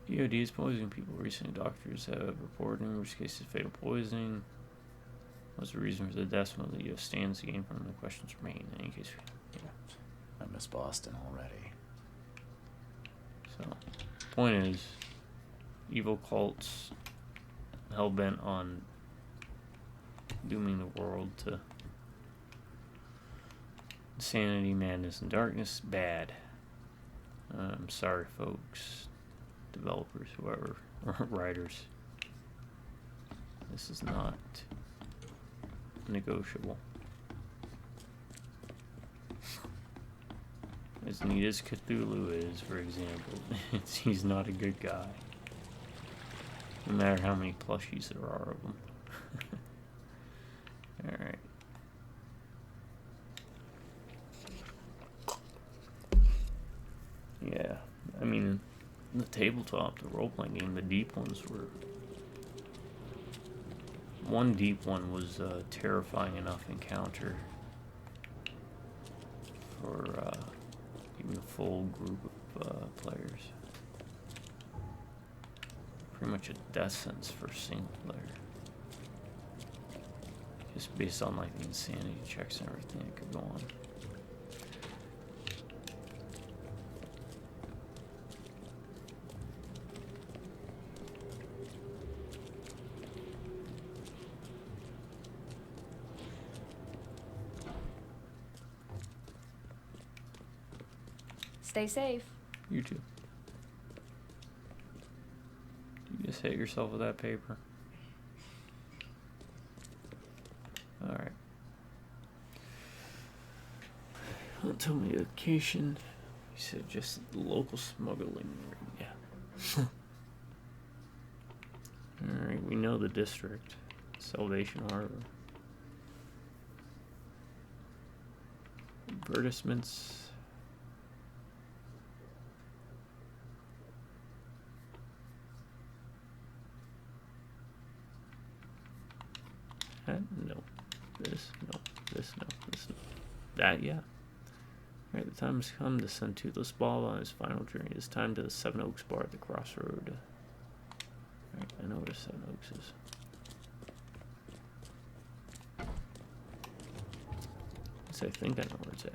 [SPEAKER 1] EOD is poisoning people. Recent doctors have reported numerous cases of fatal poisoning. What's the reason for the death? Well, the US stands to gain from the questions remain. In any case, yeah.
[SPEAKER 2] I miss Boston already.
[SPEAKER 1] So, point is, evil cults hell-bent on dooming the world to insanity, madness, and darkness. Bad. I'm sorry, folks, developers, whoever, writers. This is not negotiable. As neat as Cthulhu is, for example, he's not a good guy. No matter how many plushies there are of him. Alright. Yeah, I mean, the tabletop, the role-playing game, the deep ones were... One deep one was a terrifying enough encounter for even a full group of players. Pretty much a death sentence for a single player. Just based on like the insanity checks and everything that could go on.
[SPEAKER 4] Stay safe.
[SPEAKER 1] You too. You just hit yourself with that paper. Alright. Don't tell me location. You said just local smuggling. Yeah. Alright, we know the district. Salvation Harbor. Advertisements. No. This, no. This, no. This, no. That, yeah. Alright, the time has come to send Toothless Bob on his final journey. It's time to the Seven Oaks bar at the crossroad. Alright, I know where Seven Oaks is. I think I know where it's at.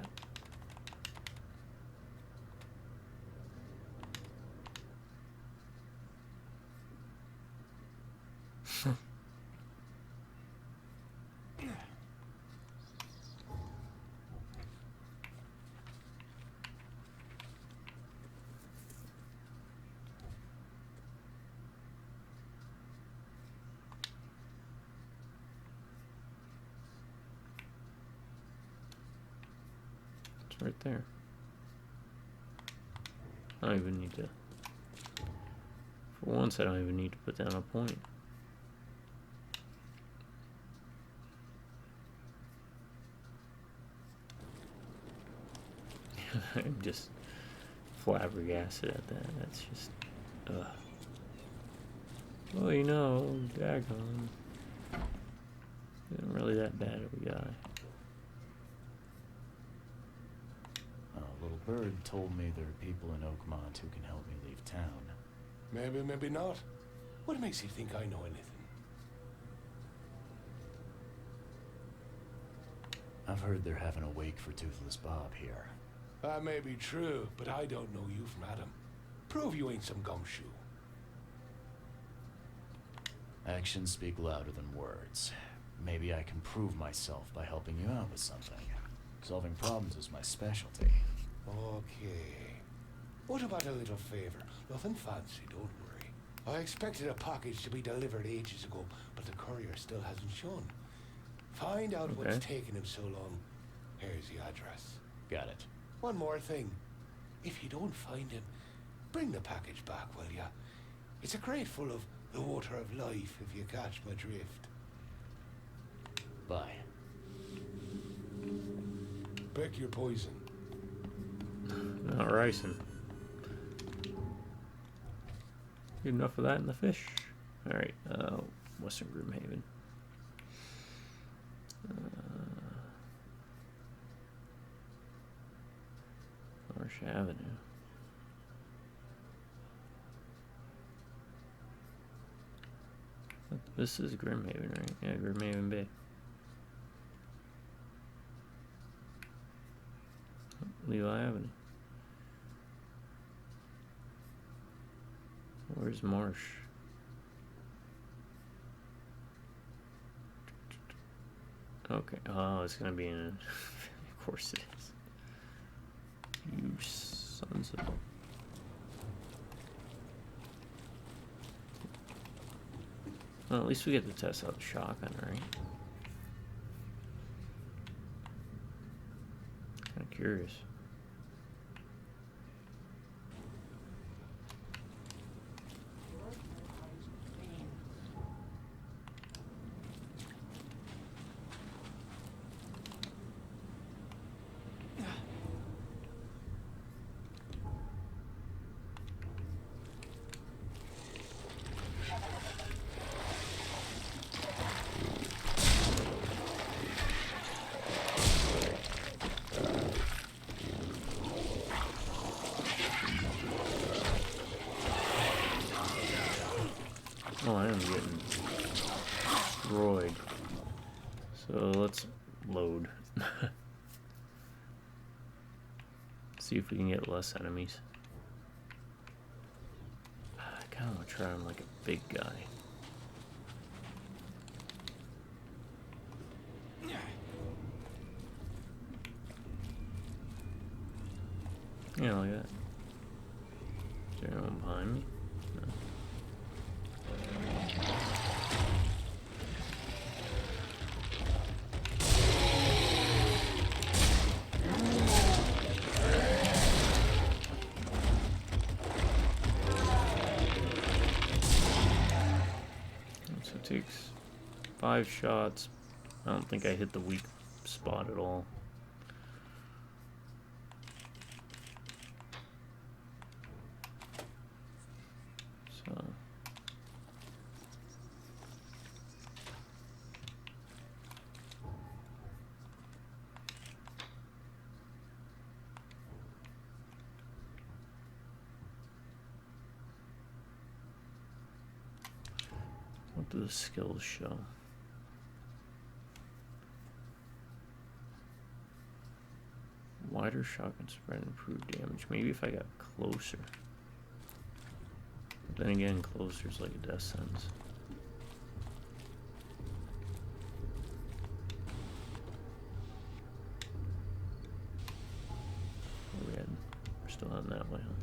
[SPEAKER 1] Right there. I don't even need to... For once, I don't even need to put down a point. I'm just flabbergasted at that. That's just... Well, you know, daggone. Isn't really that bad of a guy.
[SPEAKER 2] A little Bird told me there are people in Oakmont who can help me leave town.
[SPEAKER 5] Maybe, maybe not. What makes you think I know anything?
[SPEAKER 2] I've heard they're having a wake for Toothless Bob here.
[SPEAKER 5] That may be true, but I don't know you from Adam. Prove you ain't some gumshoe.
[SPEAKER 2] Actions speak louder than words. Maybe I can prove myself by helping you out with something. Solving problems is my specialty.
[SPEAKER 5] Okay. What about a little favor? Nothing fancy, don't worry. I expected a package to be delivered ages ago, but the courier still hasn't shown. Find out what's taken him so long. Here's the address.
[SPEAKER 2] Got it.
[SPEAKER 5] One more thing. If you don't find him, bring the package back, will ya? It's a crate full of the water of life, if you catch my drift.
[SPEAKER 2] Bye.
[SPEAKER 5] Pick your poison.
[SPEAKER 1] Not ricin. Good enough of that in the fish. Alright, Western Grimhaven. Marsh Avenue. This is Grimhaven, right? Yeah, Grimhaven Bay. Levi Avenue. Where's Marsh? Okay. Oh, it's gonna be in. Of course it is. You sons of. Well, at least we get to test out the shotgun, right? Kind of curious. Oh, I am getting destroyed. So let's load. See if we can get less enemies. I kind of want to try him like a big guy. Yeah, like that. Is there anyone behind me? No. So it takes 5 shots. I don't think I hit the weak spot at all. So what do the skills show? Wider shotgun spread, improved damage. Maybe if I got closer. But then again, closer is like a death sentence. Where we heading? We're still heading that way, huh?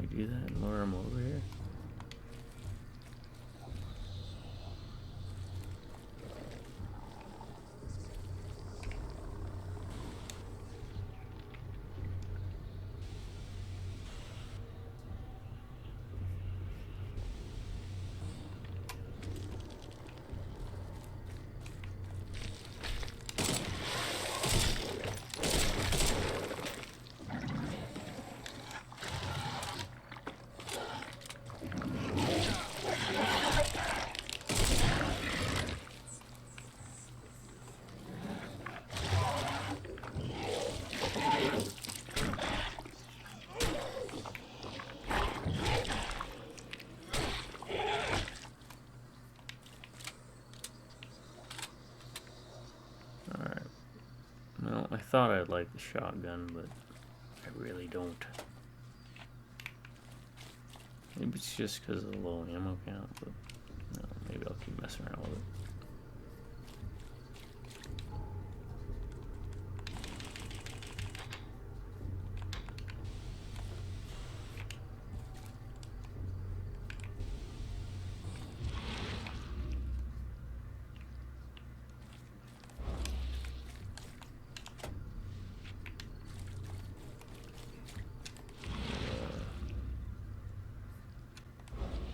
[SPEAKER 1] we do that and lure him over here? Well, I thought I'd like the shotgun, but I really don't. Maybe it's just because of the low ammo count, but no, maybe I'll keep messing around with it.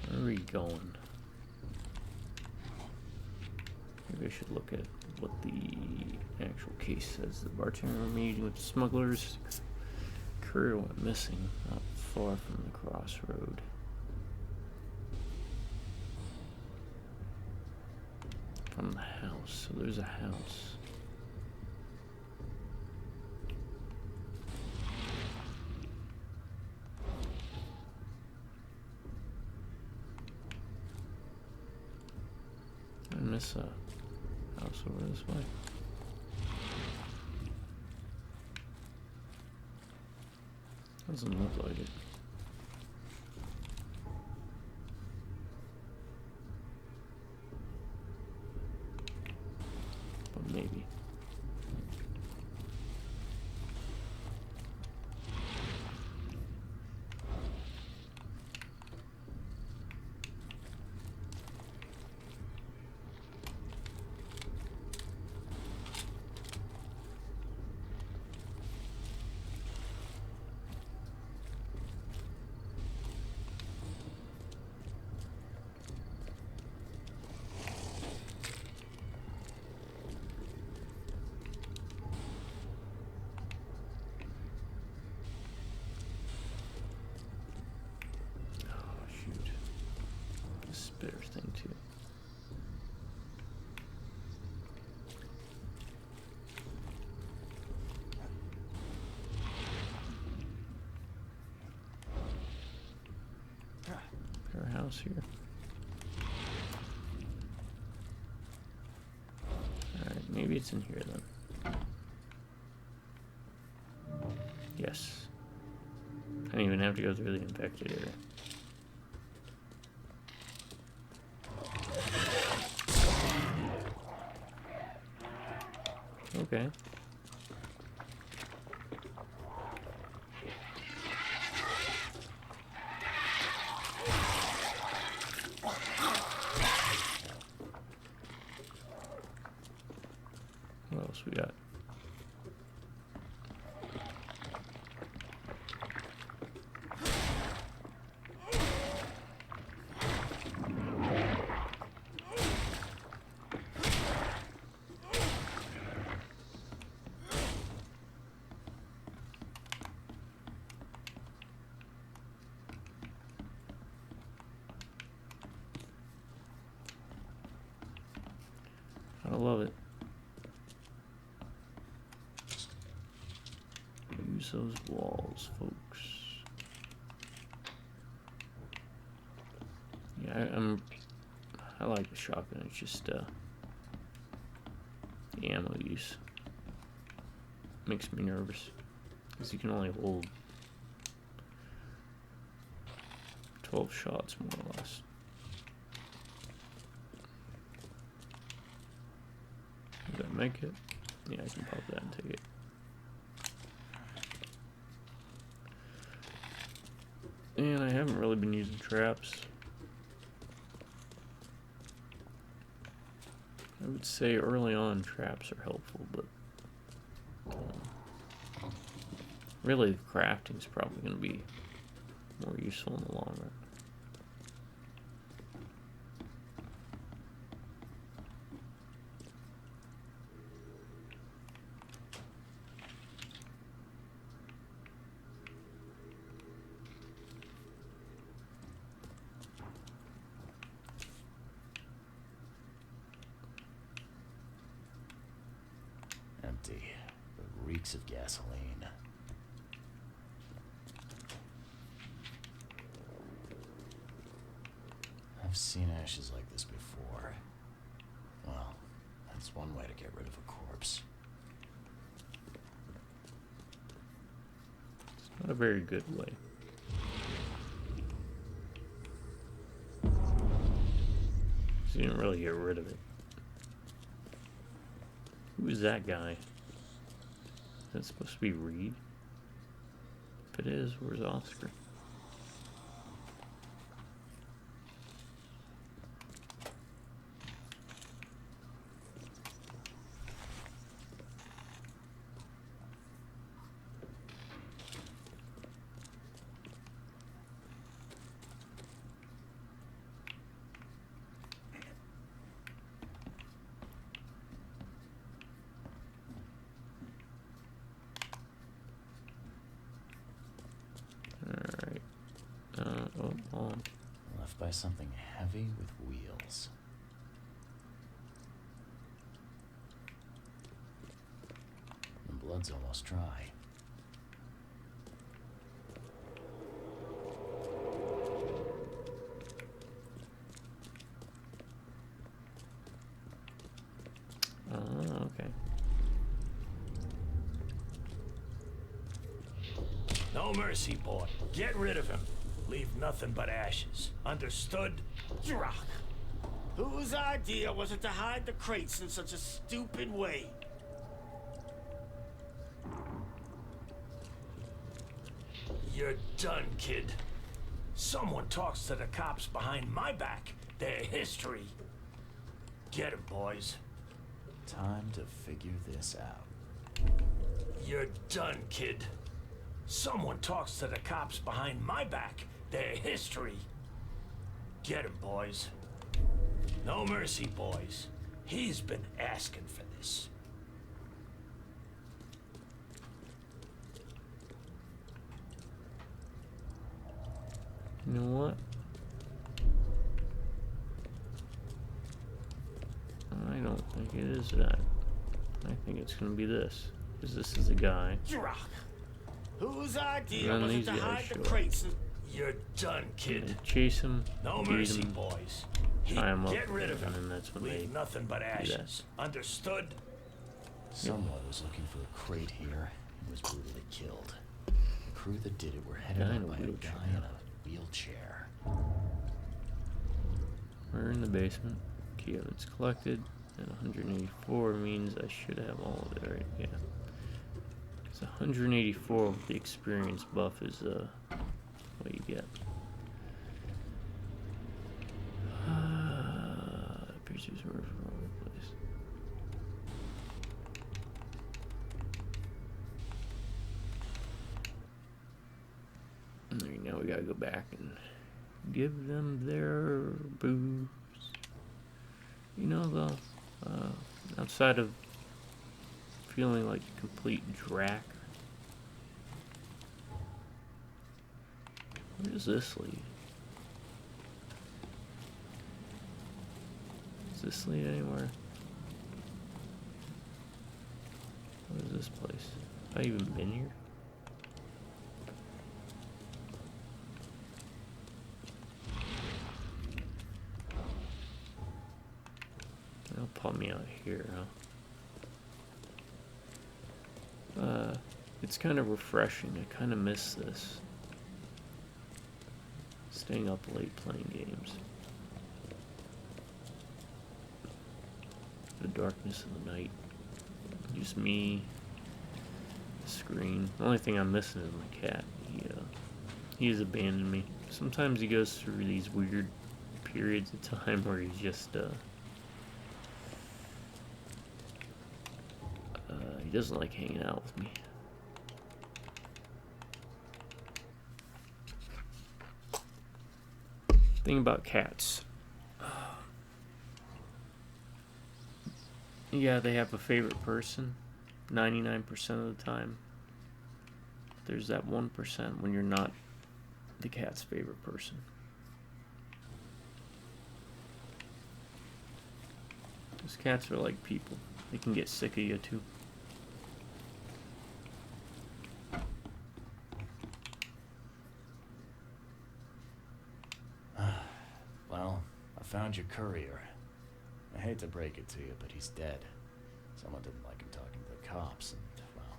[SPEAKER 1] Where are we going? Maybe I should look at what the actual case says. The bartender meeting with the smugglers. Courier went missing not far from the crossroad. From the house. So there's a house. I miss a house over this way. Doesn't look like it. But maybe. Spitter thing too. Our house here. Alright, maybe it's in here then. Yes. I don't even have to go through the infected area. Okay. What else we got? I love it. Use those walls, folks. Yeah, I like the shotgun. It's just the ammo use makes me nervous because you can only hold 12 shots more or less. Does that make it? Yeah, I can pop that and take it. And I haven't really been using traps. I would say early on traps are helpful, but really the crafting's probably going to be more useful in the long run.
[SPEAKER 2] Empty. It reeks of gasoline. I've seen ashes like this before. Well, that's one way to get rid of a corpse.
[SPEAKER 1] It's not a very good way. You didn't really get rid of it. Who is that guy? Is that supposed to be Reed? If it is, where's Oscar?
[SPEAKER 2] Left by something heavy with wheels. The blood's almost dry.
[SPEAKER 1] Okay.
[SPEAKER 8] No mercy, boy. Get rid of him. Leave nothing but ashes. Understood? Drock. Whose idea was it to hide the crates in such a stupid way? You're done, kid. Someone talks to the cops behind my back. Their history. Get 'em, boys.
[SPEAKER 2] Time to figure this out.
[SPEAKER 8] You're done, kid. Someone talks to the cops behind my back. Their history. Get 'em, boys. No mercy, boys. He's been asking for this.
[SPEAKER 1] You know what? I don't think it is that. I think it's gonna be this. Because this is a guy.
[SPEAKER 8] Drock. Whose idea
[SPEAKER 1] None of
[SPEAKER 8] was it
[SPEAKER 1] these
[SPEAKER 8] to
[SPEAKER 1] guys
[SPEAKER 8] hide the
[SPEAKER 1] show up.
[SPEAKER 8] crates? You're done, kid.
[SPEAKER 1] They chase him,
[SPEAKER 8] No
[SPEAKER 1] beat
[SPEAKER 8] mercy,
[SPEAKER 1] him,
[SPEAKER 8] boys.
[SPEAKER 1] tie him up,
[SPEAKER 8] Get rid of
[SPEAKER 1] and
[SPEAKER 8] him.
[SPEAKER 1] then that's when
[SPEAKER 8] Leave
[SPEAKER 1] they
[SPEAKER 8] nothing but
[SPEAKER 1] do that.
[SPEAKER 8] ashes. Understood?
[SPEAKER 2] Someone was looking for a crate here and was brutally killed. The crew that did it were headed
[SPEAKER 1] Guy in
[SPEAKER 2] up
[SPEAKER 1] a
[SPEAKER 2] by a
[SPEAKER 1] wheelchair.
[SPEAKER 2] guy in a wheelchair.
[SPEAKER 1] We're in the basement. Key evidence collected. And 184 means I should have all of it, right? Yeah. Because 184 with the experience buff is what you get. Appears to be all over the place. Alright, now we gotta go back and give them their booze. You know, the outside of feeling like a complete drac, where does this lead? Does this lead anywhere? What is this place? Have I even been here? They'll put me out here, huh? It's kind of refreshing. I kind of miss this. Staying up late playing games. The darkness of the night. Just me, the screen. The only thing I'm missing is my cat. He's abandoned me. Sometimes he goes through these weird periods of time where he's just, he doesn't like hanging out with me. Thing about cats. Yeah, they have a favorite person 99% of the time. There's that 1% when you're not the cat's favorite person. Those cats are like people. They can get sick of you too.
[SPEAKER 2] Well, I found your courier. I hate to break it to you, but he's dead. Someone didn't like him talking to the cops, and, well,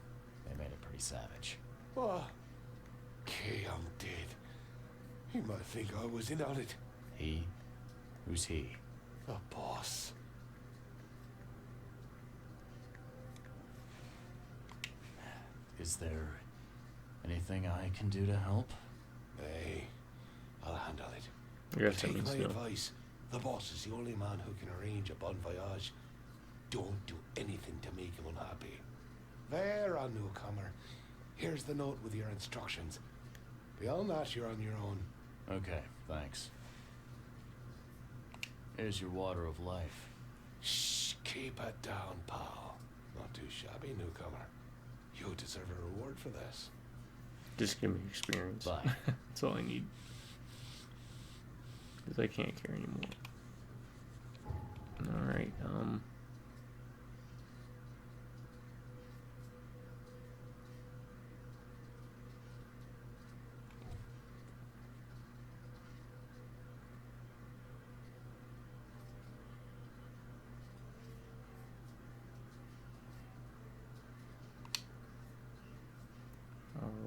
[SPEAKER 2] they made it pretty savage.
[SPEAKER 5] Oh, okay, I'm dead. He might think I was in on it.
[SPEAKER 2] He? Who's he?
[SPEAKER 5] The boss.
[SPEAKER 2] Is there anything I can do to help?
[SPEAKER 5] Hey, I'll handle it.
[SPEAKER 1] Yes,
[SPEAKER 5] Take my
[SPEAKER 1] no.
[SPEAKER 5] advice. The boss is the only man who can arrange a bon voyage. Don't do anything to make him unhappy. There, a newcomer. Here's the note with your instructions. Beyond that, you're on your own.
[SPEAKER 2] Okay, thanks. Here's your water of life.
[SPEAKER 5] Shh, keep it down, pal. Not too shabby, newcomer. You deserve a reward for this.
[SPEAKER 1] Just give me experience.
[SPEAKER 2] Bye.
[SPEAKER 1] That's all I need. Because I can't carry anymore. Alright,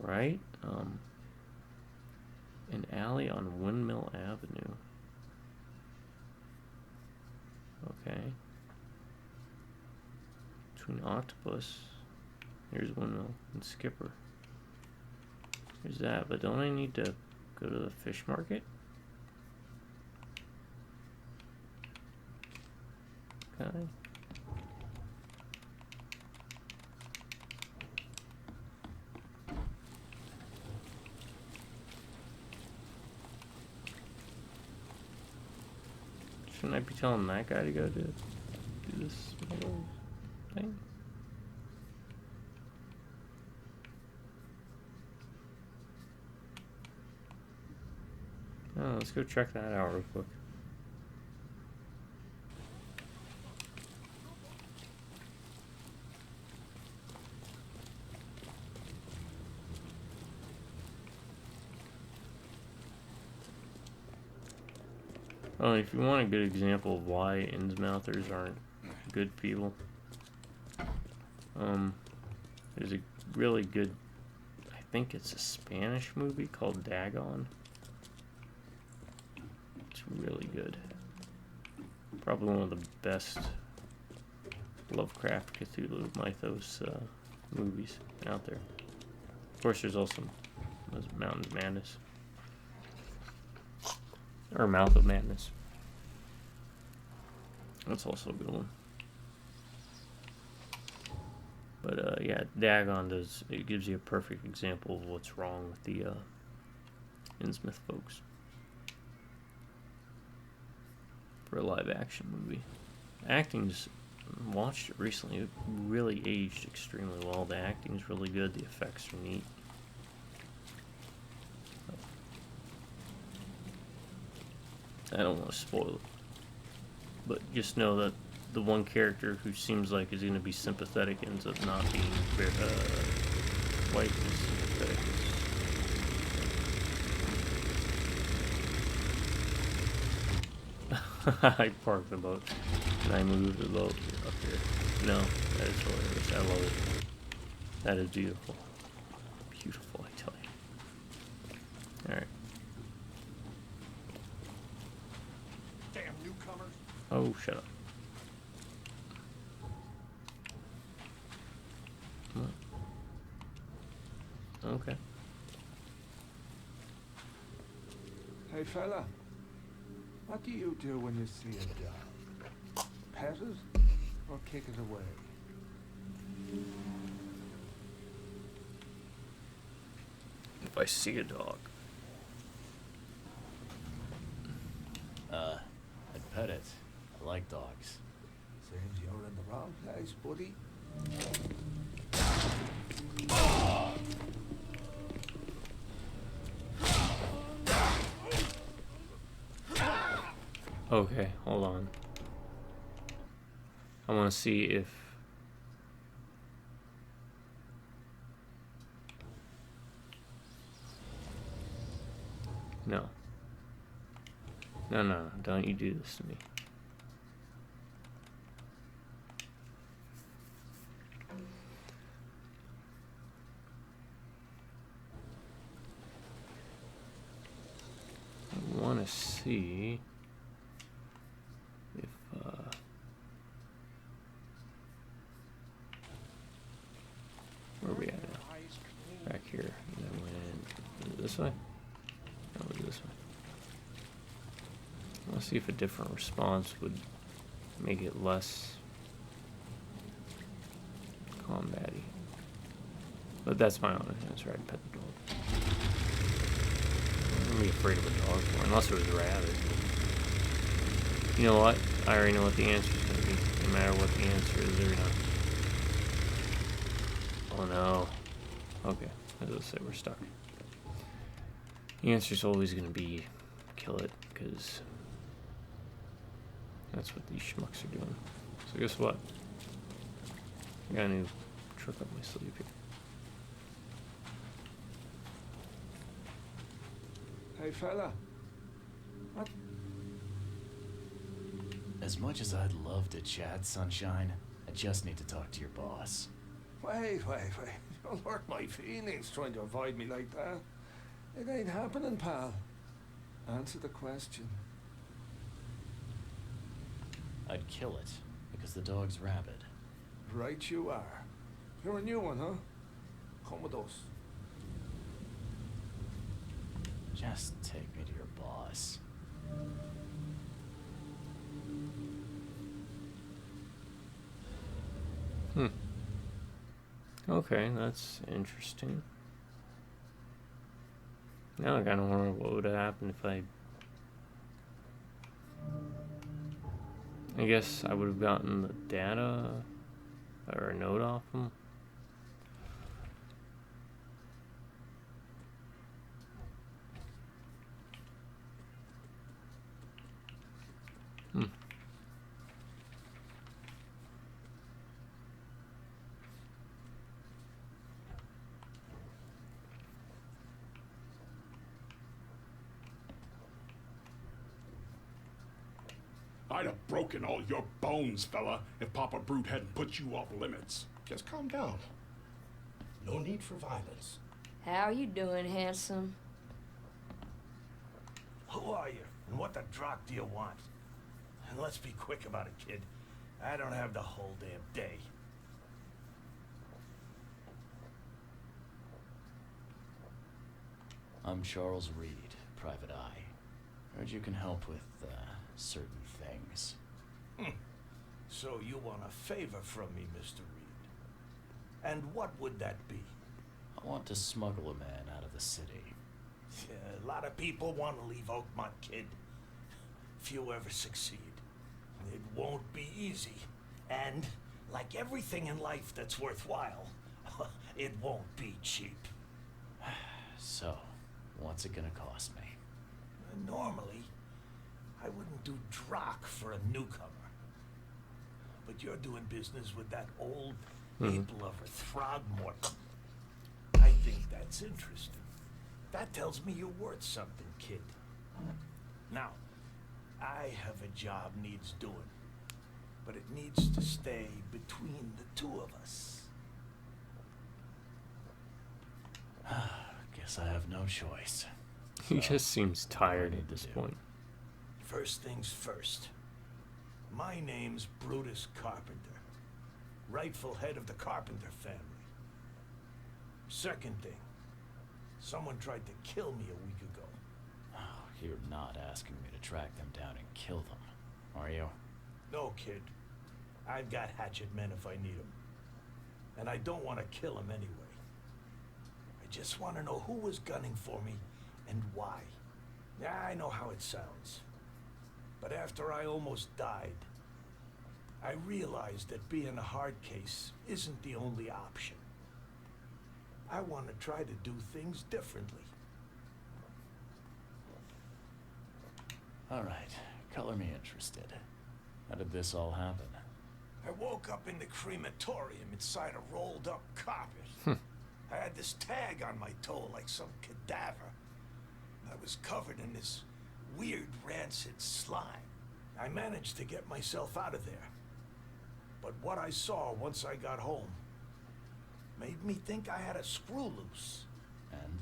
[SPEAKER 1] Alright, an alley on Windmill Avenue. Okay. Between Octopus, here's Windmill, and Skipper. Here's that, but don't I need to go to the fish market? Okay. Shouldn't I be telling that guy to go do this little thing? Oh, let's go check that out real quick. Oh, and if you want a good example of why Innsmouthers aren't good people, there's a really good, I think it's a Spanish movie called Dagon. It's really good. Probably one of the best Lovecraft Cthulhu mythos movies out there. Of course, there's also Mountains of Madness. Or Mouth of Madness. That's also a good one. But yeah, Dagon it gives you a perfect example of what's wrong with the Innsmouth folks. For a live action movie. Acting's, watched it recently, it really aged extremely well. The acting's really good, the effects are neat. I don't want to spoil it, but just know that the one character who seems like is going to be sympathetic ends up not being quite as sympathetic as... I parked the boat, and I moved the boat up here. No, that is hilarious. I love it. That is beautiful. Beautiful, I tell you. Alright.
[SPEAKER 6] Damn newcomers.
[SPEAKER 1] Oh, shut up. What? Okay.
[SPEAKER 9] Hey fella, what do you do when you see a dog? Pet it or kick it away?
[SPEAKER 1] If I see a dog.
[SPEAKER 2] I'd pet it. I like dogs.
[SPEAKER 9] Seems you're in the wrong place, buddy.
[SPEAKER 1] Okay, hold on. I want to see if... No. No, don't you do this to me. I want to see if where are we at now? Back here. And then went this way? No, this way. I want to see if a different response would make it less combat-y. But that's my own answer. I'd pet the dog. I wouldn't be afraid of a dog for, unless it was rabid. You know what? I already know what the answer is going to be. No matter what the answer is, they're gonna... Oh no. Okay, as I say, we're stuck. The answer is always going to be kill it, because that's what these schmucks are doing. So guess what? I got a new trick up my sleeve here.
[SPEAKER 9] Hey fella, what?
[SPEAKER 2] As much as I'd love to chat, Sunshine, I just need to talk to your boss.
[SPEAKER 9] Wait. Don't hurt my feelings trying to avoid me like that. It ain't happening, pal. Answer the question.
[SPEAKER 2] I'd kill it, because the dog's rabid.
[SPEAKER 9] Right you are. You're a new one, huh? Come with us.
[SPEAKER 2] Just take me to your boss.
[SPEAKER 1] Okay, that's interesting. Now I kind of wonder what would have happened if I guess I would have gotten the data or a note off him.
[SPEAKER 6] I'd have broken all your bones, fella, if Papa Brute hadn't put you off limits. Just calm down. No need for violence.
[SPEAKER 10] How you doing, handsome?
[SPEAKER 8] Who are you? And what the drock do you want? And let's be quick about it, kid. I don't have the whole damn day.
[SPEAKER 2] I'm Charles Reed, Private Eye. Heard you can help with, certain things.
[SPEAKER 8] So you want a favor from me, Mr. Reed. And what would that be?
[SPEAKER 2] I want to smuggle a man out of the city.
[SPEAKER 8] Yeah, a lot of people want to leave Oakmont, kid. Few ever succeed. It won't be easy. And, like everything in life that's worthwhile, it won't be cheap.
[SPEAKER 2] So, what's it gonna cost me?
[SPEAKER 8] Normally, I wouldn't do drock for a newcomer. But you're doing business with that old ape-lover Throgmorton. I think that's interesting. That tells me you're worth something, kid. Now, I have a job needs doing, but it needs to stay between the two of us.
[SPEAKER 2] Guess I have no choice.
[SPEAKER 1] He just seems tired at this point.
[SPEAKER 8] First things first. My name's Brutus Carpenter, rightful head of the Carpenter family. Second thing, someone tried to kill me a week ago.
[SPEAKER 2] Oh, You're not asking me to track them down and kill them, are you?
[SPEAKER 8] No, kid. I've got hatchet men if I need them. And I don't want to kill them anyway. I just want to know who was gunning for me and why. Yeah, I know how it sounds. But after I almost died, I realized that being a hard case isn't the only option. I want to try to do things differently.
[SPEAKER 2] All right, color me interested. How did this all happen?
[SPEAKER 8] I woke up in the crematorium inside a rolled-up carpet. I had this tag on my toe like some cadaver. I was covered in this weird, rancid slime. I managed to get myself out of there. But what I saw once I got home made me think I had a screw loose.
[SPEAKER 2] And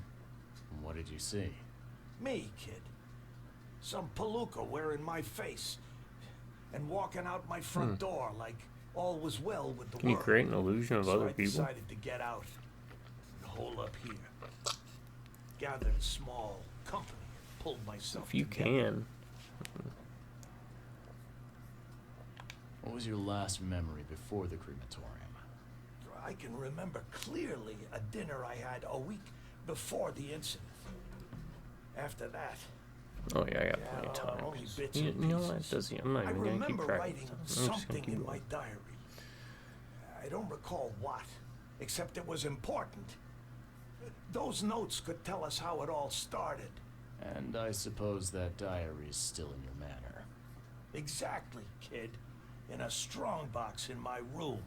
[SPEAKER 2] what did you see?
[SPEAKER 8] Me, kid. Some palooka wearing my face and walking out my front door like all was well with the
[SPEAKER 1] Can you
[SPEAKER 8] world.
[SPEAKER 1] create an illusion of
[SPEAKER 8] So
[SPEAKER 1] other
[SPEAKER 8] I
[SPEAKER 1] people?
[SPEAKER 8] decided to get out and hole up here. Gathered a small company and pulled myself
[SPEAKER 1] If you
[SPEAKER 8] together.
[SPEAKER 1] can.
[SPEAKER 2] What was your last memory before the crematorium?
[SPEAKER 8] I can remember clearly a dinner I had a week before the incident. After that,
[SPEAKER 1] Oh yeah, I got plenty of time.
[SPEAKER 8] only bits
[SPEAKER 1] You
[SPEAKER 8] and
[SPEAKER 1] know what?
[SPEAKER 8] pieces.
[SPEAKER 1] Doesn't. I'm not
[SPEAKER 8] I
[SPEAKER 1] even gonna keep
[SPEAKER 8] remember
[SPEAKER 1] track of
[SPEAKER 8] writing
[SPEAKER 1] stuff. I'm just gonna
[SPEAKER 8] something
[SPEAKER 1] keep
[SPEAKER 8] in my
[SPEAKER 1] going.
[SPEAKER 8] diary. I don't recall what, except it was important. Those notes could tell us how it all started.
[SPEAKER 2] And I suppose that diary is still in your manor.
[SPEAKER 8] Exactly, kid. In a strong box in my room.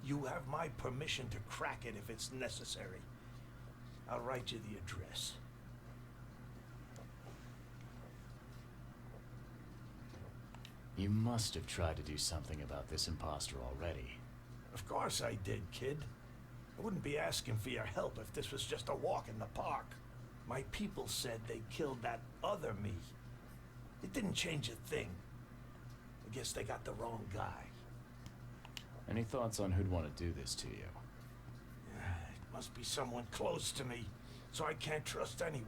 [SPEAKER 8] You have my permission to crack it if it's necessary. I'll write you the address.
[SPEAKER 2] You must have tried to do something about this imposter already.
[SPEAKER 8] Of course I did, kid. I wouldn't be asking for your help if this was just a walk in the park. My people said they killed that other me. It didn't change a thing. I guess they got the wrong guy.
[SPEAKER 2] Any thoughts on who'd want to do this to you?
[SPEAKER 8] It must be someone close to me, so I can't trust anyone.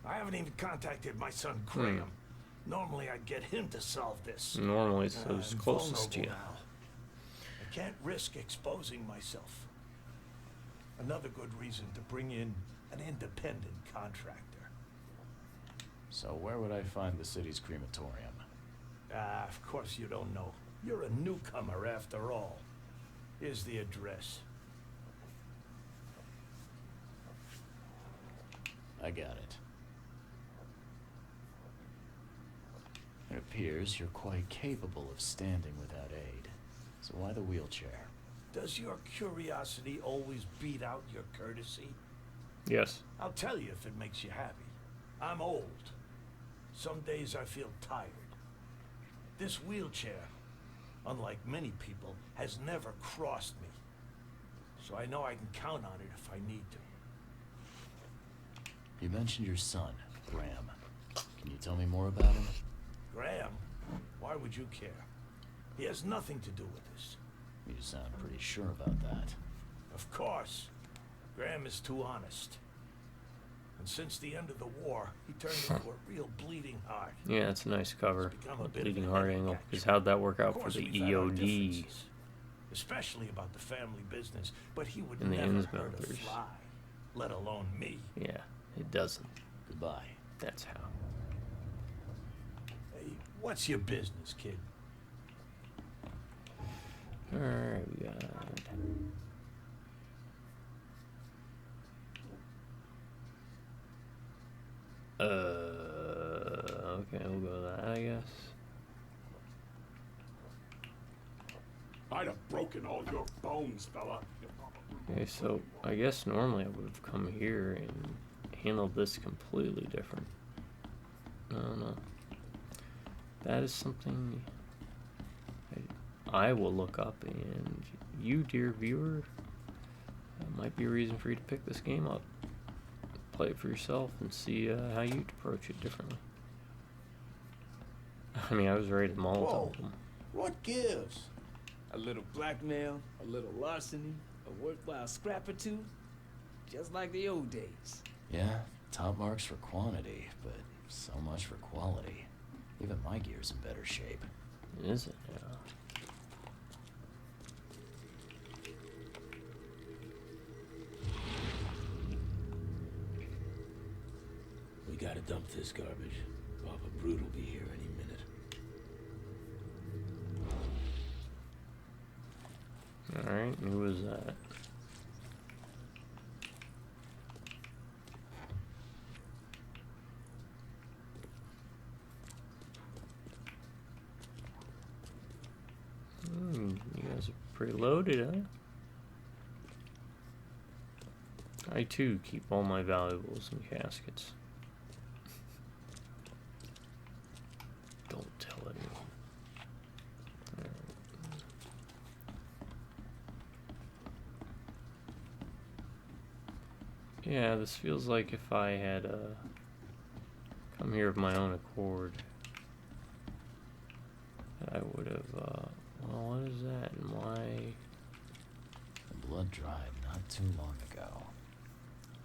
[SPEAKER 8] I haven't even contacted my son Graham. Normally I'd get him to solve this.
[SPEAKER 1] Normally it's those
[SPEAKER 8] I'm
[SPEAKER 1] closest to you.
[SPEAKER 8] vulnerable now. I can't risk exposing myself. Another good reason to bring in an independent contractor.
[SPEAKER 2] So where would I find the city's crematorium?
[SPEAKER 8] Of course you don't know. You're a newcomer after all. Here's the address.
[SPEAKER 2] I got it. It appears you're quite capable of standing without aid. So why the wheelchair?
[SPEAKER 8] Does your curiosity always beat out your courtesy?
[SPEAKER 1] Yes.
[SPEAKER 8] I'll tell you if it makes you happy. I'm old. Some days I feel tired. This wheelchair, unlike many people, has never crossed me. So I know I can count on it if I need to.
[SPEAKER 2] You mentioned your son, Graham. Can you tell me more about him?
[SPEAKER 8] Graham? Why would you care? He has nothing to do with this.
[SPEAKER 2] You sound pretty sure about that.
[SPEAKER 8] Of course. Graham is too honest. And since the end of the war, he turned into a real bleeding heart.
[SPEAKER 1] Yeah, it's a nice cover.
[SPEAKER 8] It's become a bit of
[SPEAKER 1] Bleeding
[SPEAKER 8] an
[SPEAKER 1] heart
[SPEAKER 8] enemy
[SPEAKER 1] angle.
[SPEAKER 8] catcher.
[SPEAKER 1] Because how'd that work
[SPEAKER 8] Of
[SPEAKER 1] out for
[SPEAKER 8] course,
[SPEAKER 1] the
[SPEAKER 8] we've had our
[SPEAKER 1] EOD?
[SPEAKER 8] differences, especially about the family business, but he would
[SPEAKER 1] And the
[SPEAKER 8] never
[SPEAKER 1] Innsmouthers.
[SPEAKER 8] hurt a fly, let alone me.
[SPEAKER 1] Yeah, it doesn't.
[SPEAKER 2] Goodbye.
[SPEAKER 1] That's how.
[SPEAKER 8] Hey, what's your business, kid?
[SPEAKER 1] Alright, we got... Okay, we'll go with that, I guess.
[SPEAKER 6] I'd have broken all your bones, fella.
[SPEAKER 1] Okay, so I guess normally I would have come here and handled this completely different. I don't know. That is something I will look up, and you, dear viewer, might be a reason for you to pick this game up. Play it for yourself and see how you'd approach it differently. I mean, I was ready to Molotov them.
[SPEAKER 7] What gives? A little blackmail, a little larceny, a worthwhile scrap or two, just like the old days.
[SPEAKER 2] Yeah? Top marks for quantity, but so much for quality. Even my gear's in better shape.
[SPEAKER 1] Is it? Yeah.
[SPEAKER 8] We gotta dump this garbage. Papa Brute will be here any minute.
[SPEAKER 1] Alright, who was that? You guys are pretty loaded, huh? I too keep all my valuables in caskets. Don't tell anyone. Yeah, this feels like if I had come here of my own accord, I would have, well, what is that? Why?
[SPEAKER 2] The blood dried not too long ago.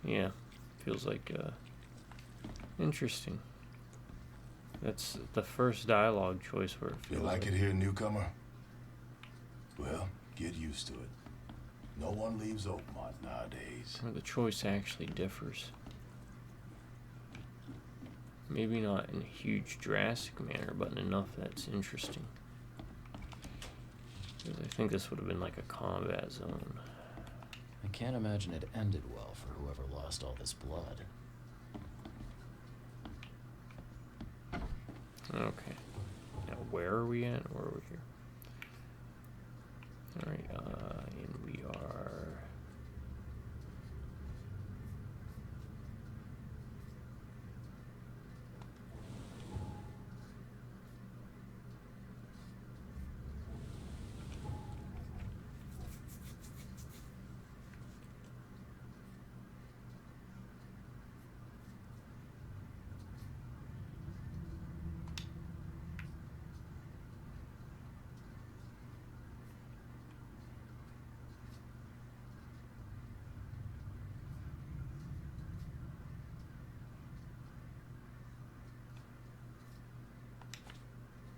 [SPEAKER 1] Yeah, feels like, interesting. That's the first dialogue choice where it feels
[SPEAKER 11] You like it here, newcomer? Well, get used to it. No one leaves Oakmont nowadays.
[SPEAKER 1] where the choice actually differs. Maybe not in a huge drastic manner, but in enough that's interesting. Because I think this would have been like a combat zone.
[SPEAKER 2] I can't imagine it ended well for whoever lost all this blood.
[SPEAKER 1] Okay. Now where are we at? Where are we here? Alright, and we are...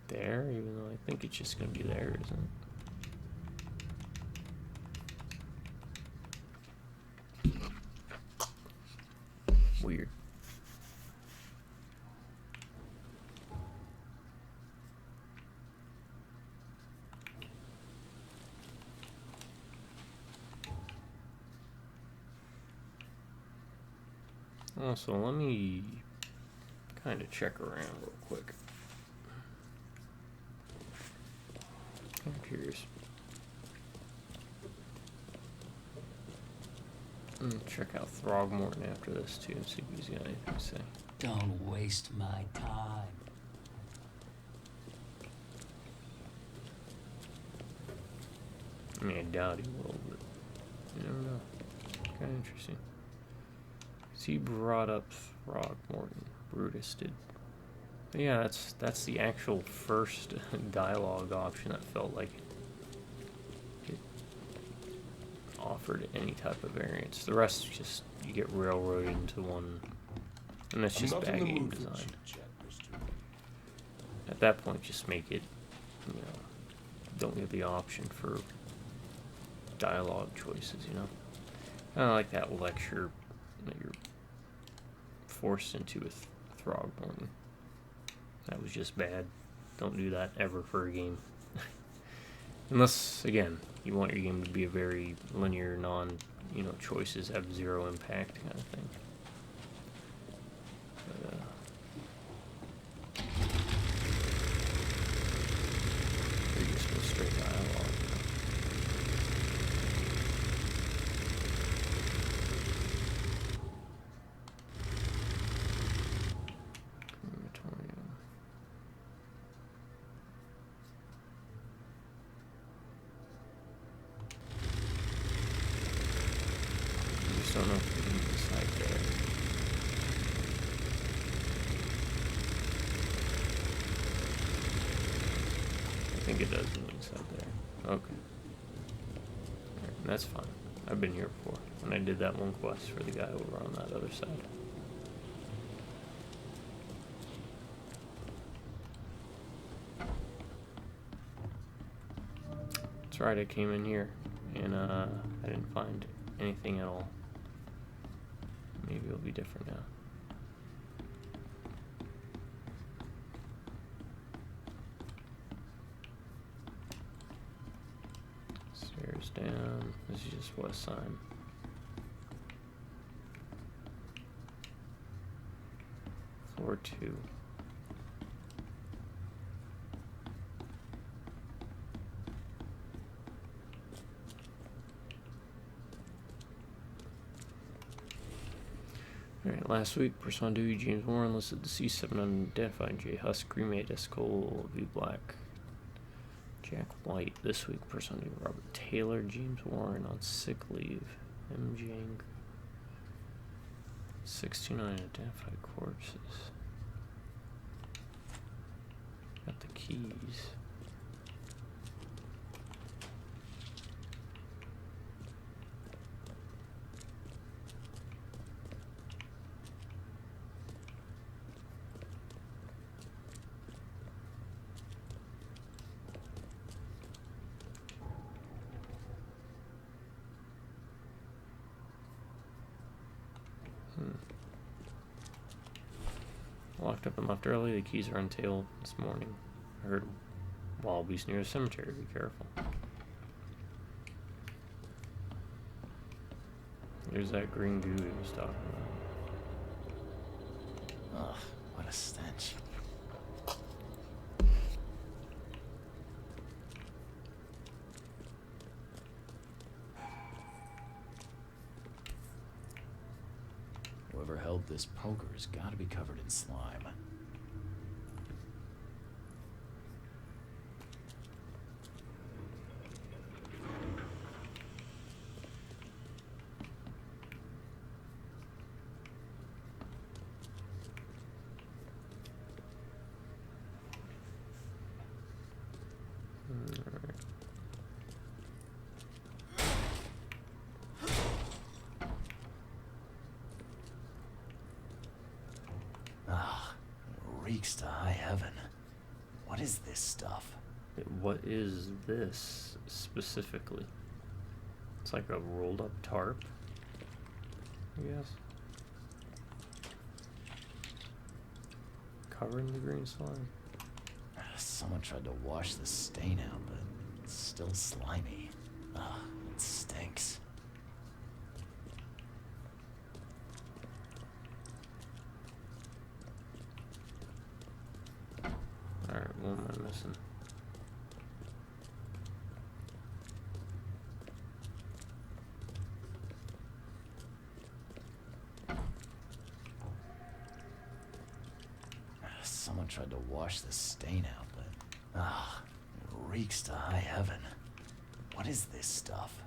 [SPEAKER 1] there, even though I think it's just gonna be there, isn't it? Weird. Also, let me kind of check around real quick. I'm curious. I'm gonna check out Throgmorton after this too and see if he's got anything to say.
[SPEAKER 12] Don't waste my time.
[SPEAKER 1] I mean, I doubt he will, but you never know. Kind of interesting. 'Cause he brought up Throgmorton. Brutus did. But yeah, that's the actual first dialogue option that felt like it offered any type of variance. The rest is just you get railroaded into one, and that's just bad game design. At that point, just make it, you know, don't give the option for dialogue choices, you know? Kind of like that lecture that you're forced into with Throgmorton. That was just bad. Don't do that ever for a game. Unless, again, you want your game to be a very linear, choices have zero impact kind of thing. But, you just go straight dialogue. Crematorium. I just don't know if we can decide there. I think it does move inside there. Okay. Alright, that's fine. I've been here before when I did that one quest for the guy over on that other side. That's right, I came in here and I didn't find anything at all. Maybe it'll be different now. Stairs down. This is just west side. Floor 2. Alright, last week, person on duty, James Warren, listed deceased 7 unidentified. J. Husk, cremated, S. Cole, V. Black, Jack White. This week, person on duty, Robert Taylor, James Warren on sick leave. M. Jang. 16 unidentified corpses. Got the keys. Locked up and left early. The keys are untailed this morning. I heard wallabies near the cemetery. Be careful. There's that green goo he was talking about.
[SPEAKER 2] Ugh, what a stench. Whoever held this poker's gotta be covered in slime. Reeks to high heaven. What is this stuff?
[SPEAKER 1] What is this specifically? It's like a rolled up tarp, I guess. Covering the green slime.
[SPEAKER 2] Someone tried to wash the stain out, but it's still slimy. Ugh, it stinks.
[SPEAKER 1] Alright, what am I missing?
[SPEAKER 2] Someone tried to wash the stain out, but it reeks to high heaven. What is this stuff?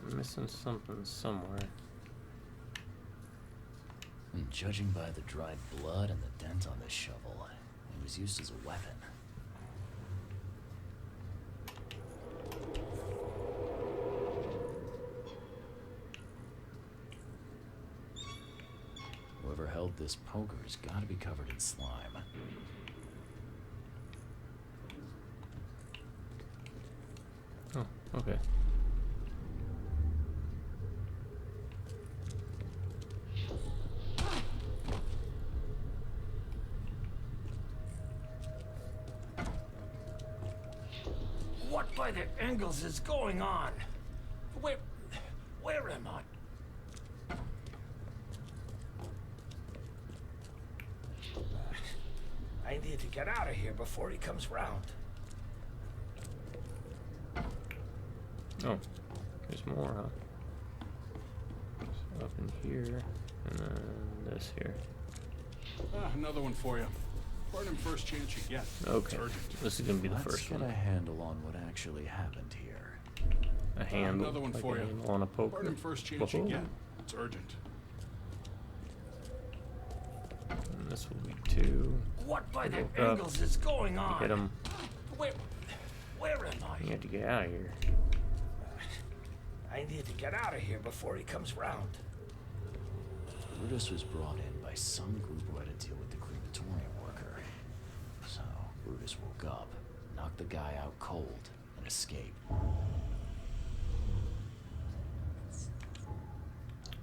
[SPEAKER 1] I'm missing something somewhere.
[SPEAKER 2] And judging by the dried blood and the dent on this shovel, it was used as a weapon. Whoever held this poker's gotta be covered in slime.
[SPEAKER 1] Oh, okay.
[SPEAKER 8] What by the angles is going on? Where am I? I need to get out of here before he comes round.
[SPEAKER 1] Oh, there's more, huh? So up in here, and then this here.
[SPEAKER 6] Another one for you. Pardon first chance you get.
[SPEAKER 1] Okay,
[SPEAKER 6] It's urgent.
[SPEAKER 1] this is gonna be the
[SPEAKER 2] Let's
[SPEAKER 1] first
[SPEAKER 2] get
[SPEAKER 1] one.
[SPEAKER 2] a handle on what actually happened here.
[SPEAKER 1] A handle,
[SPEAKER 6] Another one
[SPEAKER 1] like
[SPEAKER 6] for
[SPEAKER 1] a
[SPEAKER 6] you.
[SPEAKER 1] handle on a poker.
[SPEAKER 6] Pardon first chance you
[SPEAKER 1] Whoa.
[SPEAKER 6] get. It's urgent.
[SPEAKER 1] And this will be 2.
[SPEAKER 8] What by the
[SPEAKER 1] Look up.
[SPEAKER 8] angles is going on?
[SPEAKER 1] Hit him.
[SPEAKER 8] Where am I?
[SPEAKER 1] You have to get out of here.
[SPEAKER 8] I need to get out of here before he comes round.
[SPEAKER 2] Brutus was brought in by some group who had to deal with the crematorium worker. So, Brutus woke up, knocked the guy out cold, and escaped.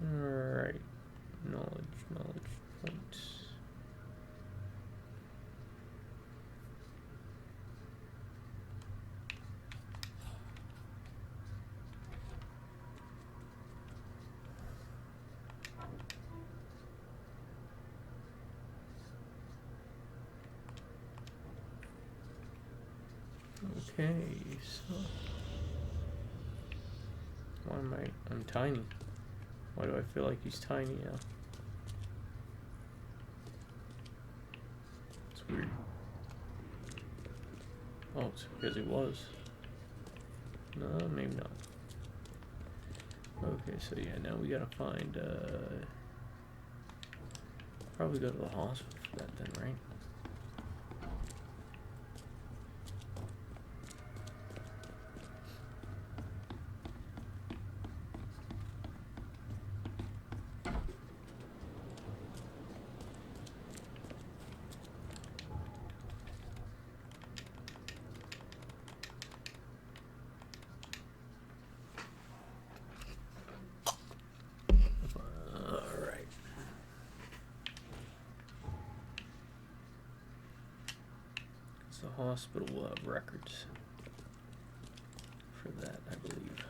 [SPEAKER 1] Alright. Knowledge points. Okay, so why am I'm tiny. Why do I feel like he's tiny now? It's weird. Oh, it's because he was. No, maybe not. Okay, so yeah, now we gotta find, probably go to the hospital for that then, right? Alright. So the hospital will have records for that, I believe.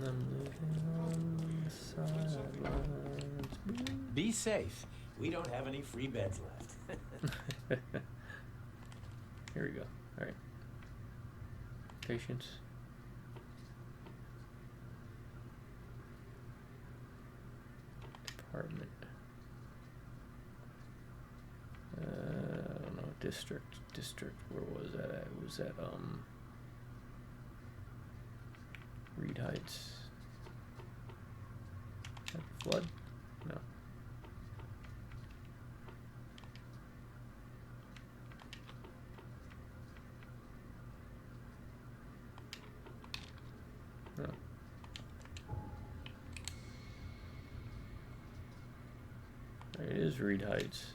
[SPEAKER 1] I'm living on the sidelines.
[SPEAKER 7] Be safe. We don't have any free beds left.
[SPEAKER 1] Here we go. Alright. Patience. Department. I don't know. District. Where was that at? It was at, Reed Heights. At the flood? No. No. It is Reed Heights.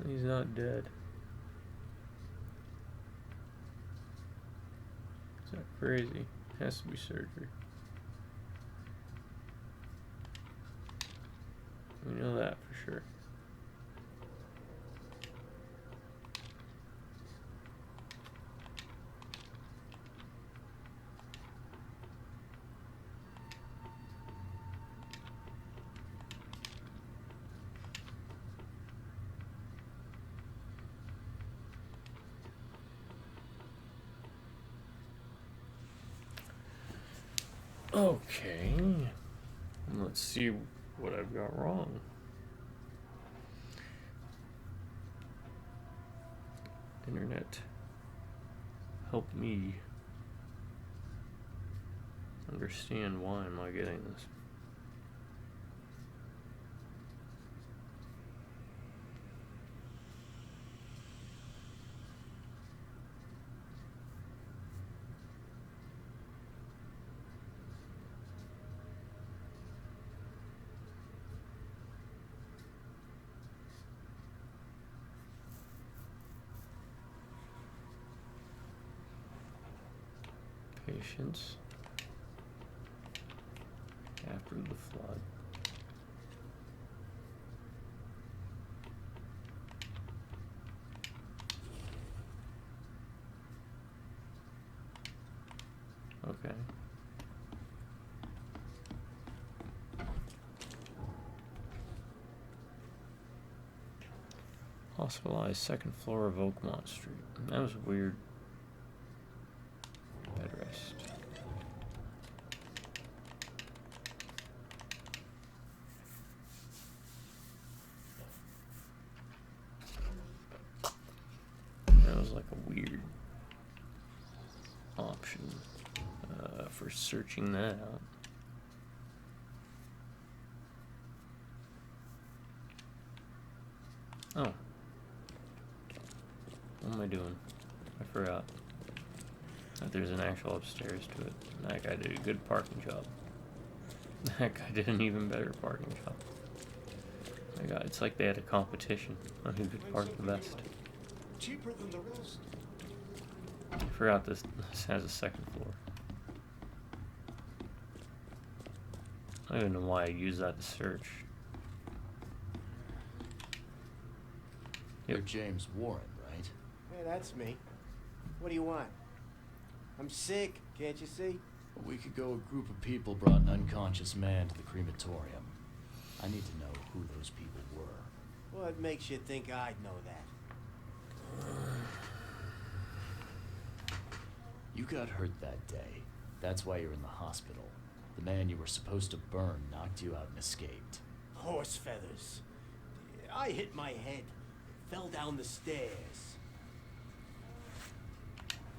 [SPEAKER 1] He's not dead. Is that crazy? Has to be surgery. We know that for sure. Okay, let's see what I've got wrong. Internet, help me understand why am I getting this. Patience after the flood. Okay. Fossilized second floor of Oakmont Street. That was weird. Bed rest. That was like a weird option for searching that out. Oh. What am I doing? I forgot that there's an actual upstairs to it. That guy did a good parking job. That guy did an even better parking job. My God, it's like they had a competition on who could park the best.
[SPEAKER 6] Cheaper than the rest.
[SPEAKER 1] I forgot this has a second floor. I don't even know why I use that to search.
[SPEAKER 2] You're James Warren, right?
[SPEAKER 13] Hey, that's me. What do you want? I'm sick, can't you see?
[SPEAKER 2] A week ago, a group of people brought an unconscious man to the crematorium. I need to know who those people were.
[SPEAKER 13] What makes you think I'd know that?
[SPEAKER 2] You got hurt that day. That's why you're in the hospital. The man you were supposed to burn knocked you out and escaped.
[SPEAKER 13] Horse feathers. I hit my head. Fell down the stairs.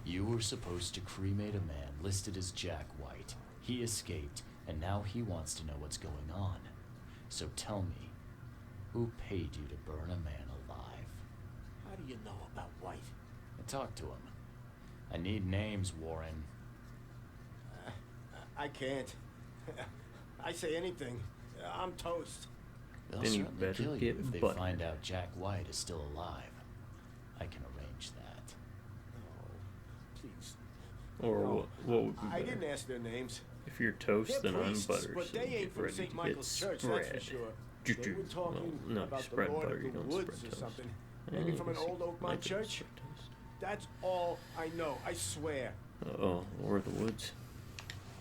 [SPEAKER 2] You were supposed to cremate a man listed as Jack White. He escaped, and now he wants to know what's going on. So tell me, who paid you to burn a man alive?
[SPEAKER 13] How do you know about White?
[SPEAKER 2] I talked to him. I need names, Warren.
[SPEAKER 13] I can't. I say anything. I'm toast.
[SPEAKER 2] They'll
[SPEAKER 1] Then you
[SPEAKER 2] certainly
[SPEAKER 1] better
[SPEAKER 2] kill you
[SPEAKER 1] get
[SPEAKER 2] if they
[SPEAKER 1] buttered.
[SPEAKER 2] find out Jack White is still alive. I can arrange that.
[SPEAKER 13] No, please.
[SPEAKER 1] Or
[SPEAKER 13] No,
[SPEAKER 1] what would be
[SPEAKER 13] I
[SPEAKER 1] better?
[SPEAKER 13] didn't ask their names.
[SPEAKER 1] If you're toast,
[SPEAKER 13] They're
[SPEAKER 1] then I'm
[SPEAKER 13] priests,
[SPEAKER 1] butter.
[SPEAKER 13] but
[SPEAKER 1] So
[SPEAKER 13] they
[SPEAKER 1] get
[SPEAKER 13] ain't from
[SPEAKER 1] ready
[SPEAKER 13] St.
[SPEAKER 1] to
[SPEAKER 13] Michael's
[SPEAKER 1] get
[SPEAKER 13] Church,
[SPEAKER 1] spread.
[SPEAKER 13] that's for sure. They were talking
[SPEAKER 1] no,
[SPEAKER 13] about the
[SPEAKER 1] spread
[SPEAKER 13] Lord
[SPEAKER 1] butter.
[SPEAKER 13] of
[SPEAKER 1] You
[SPEAKER 13] the
[SPEAKER 1] don't
[SPEAKER 13] Woods
[SPEAKER 1] spread
[SPEAKER 13] or
[SPEAKER 1] toast.
[SPEAKER 13] something.
[SPEAKER 1] Yeah,
[SPEAKER 13] Maybe
[SPEAKER 1] you
[SPEAKER 13] from an
[SPEAKER 1] can see-
[SPEAKER 13] old Oakmont
[SPEAKER 1] I can
[SPEAKER 13] church.
[SPEAKER 1] spread toast.
[SPEAKER 13] That's all I know, I swear.
[SPEAKER 1] Oh, or the woods.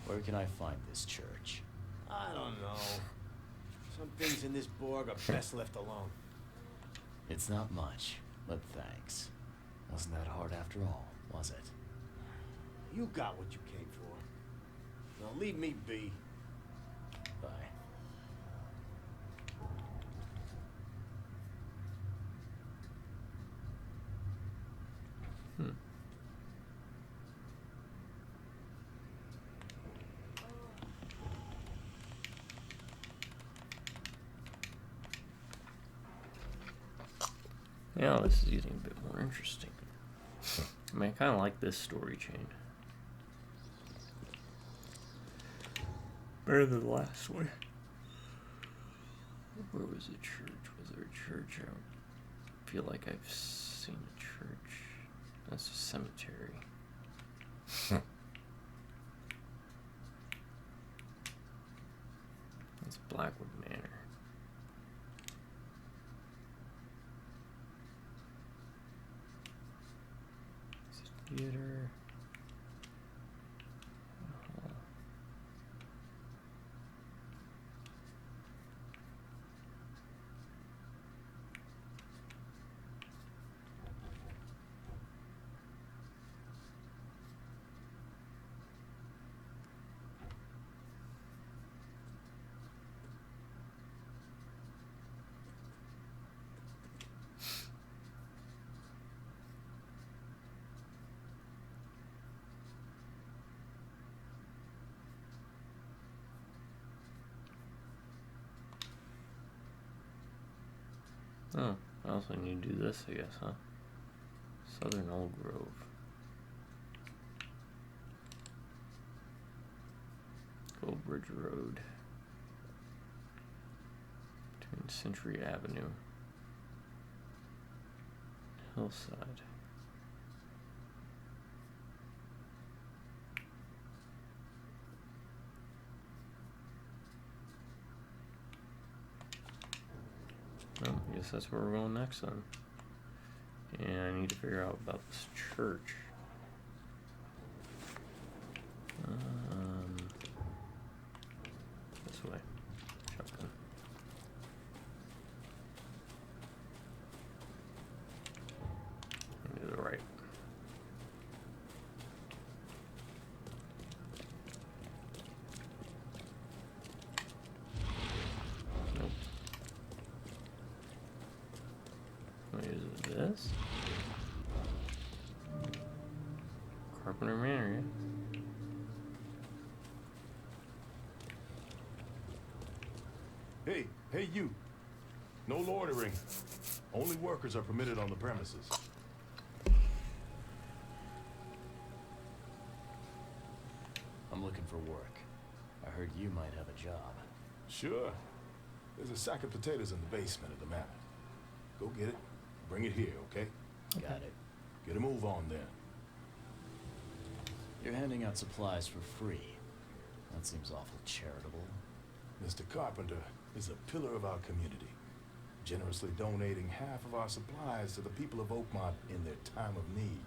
[SPEAKER 2] Where can I find this church?
[SPEAKER 13] I don't know. Some things in this Borg are best left alone.
[SPEAKER 2] It's not much, but thanks. Wasn't that hard after all, was it?
[SPEAKER 13] You got what you came for. Now leave me be.
[SPEAKER 2] Bye.
[SPEAKER 1] Yeah, this is getting a bit more interesting. I mean, I kind of like this story chain. Better than the last one. Where was the church? Was there a church out? I feel like I've seen a church. That's a cemetery. That's Blackwood Manor. Theater. Oh, I also need to do this, I guess, huh? Southern Old Grove. Gold Bridge Road. Between Century Avenue. Hillside. Well, I guess that's where we're going next then. And I need to figure out about this church. This way. Shotgun. this? Carpenter Manor, yeah.
[SPEAKER 11] Hey, you. No loitering. Only workers are permitted on the premises.
[SPEAKER 2] I'm looking for work. I heard you might have a job.
[SPEAKER 11] Sure. There's a sack of potatoes in the basement of the manor. Go get it. Bring it here, okay?
[SPEAKER 2] Got it.
[SPEAKER 11] Get a move on then.
[SPEAKER 2] You're handing out supplies for free. That seems awful charitable.
[SPEAKER 11] Mr. Carpenter is a pillar of our community, generously donating half of our supplies to the people of Oakmont in their time of need.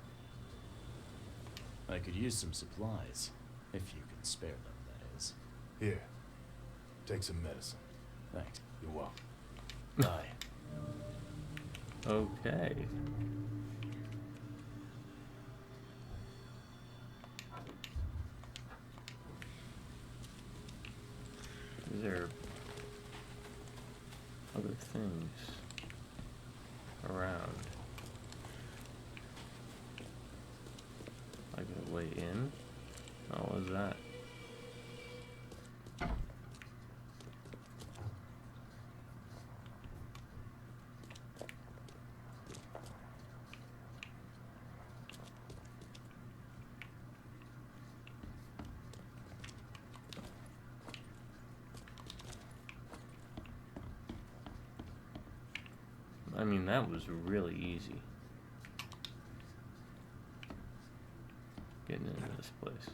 [SPEAKER 2] I could use some supplies, if you can spare them, that is.
[SPEAKER 11] Here, take some medicine.
[SPEAKER 2] Thanks.
[SPEAKER 11] You're welcome.
[SPEAKER 2] Bye.
[SPEAKER 1] Okay. Is there other things around? Like a way in? Oh, what is that? I mean, that was really easy. Getting into this place.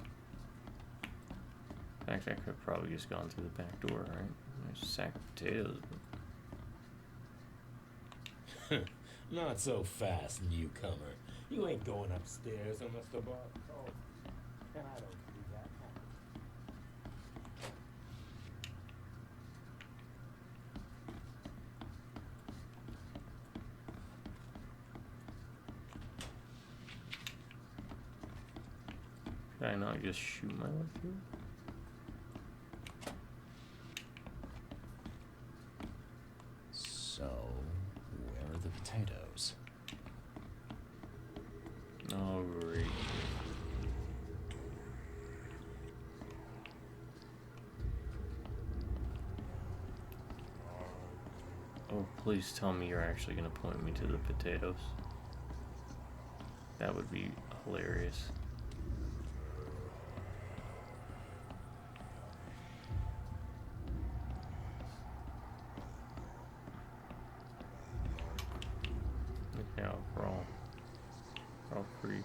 [SPEAKER 1] In fact, I could have probably just gone through the back door, right? There's a sack of potatoes. But...
[SPEAKER 14] Not so fast, newcomer. You ain't going upstairs unless the boss calls. And I don't do that.
[SPEAKER 1] Could I not just shoot my way through?
[SPEAKER 2] So, where are the potatoes?
[SPEAKER 1] Oh, great. Oh, please tell me you're actually going to point me to the potatoes. That would be hilarious. Yeah, we're all free.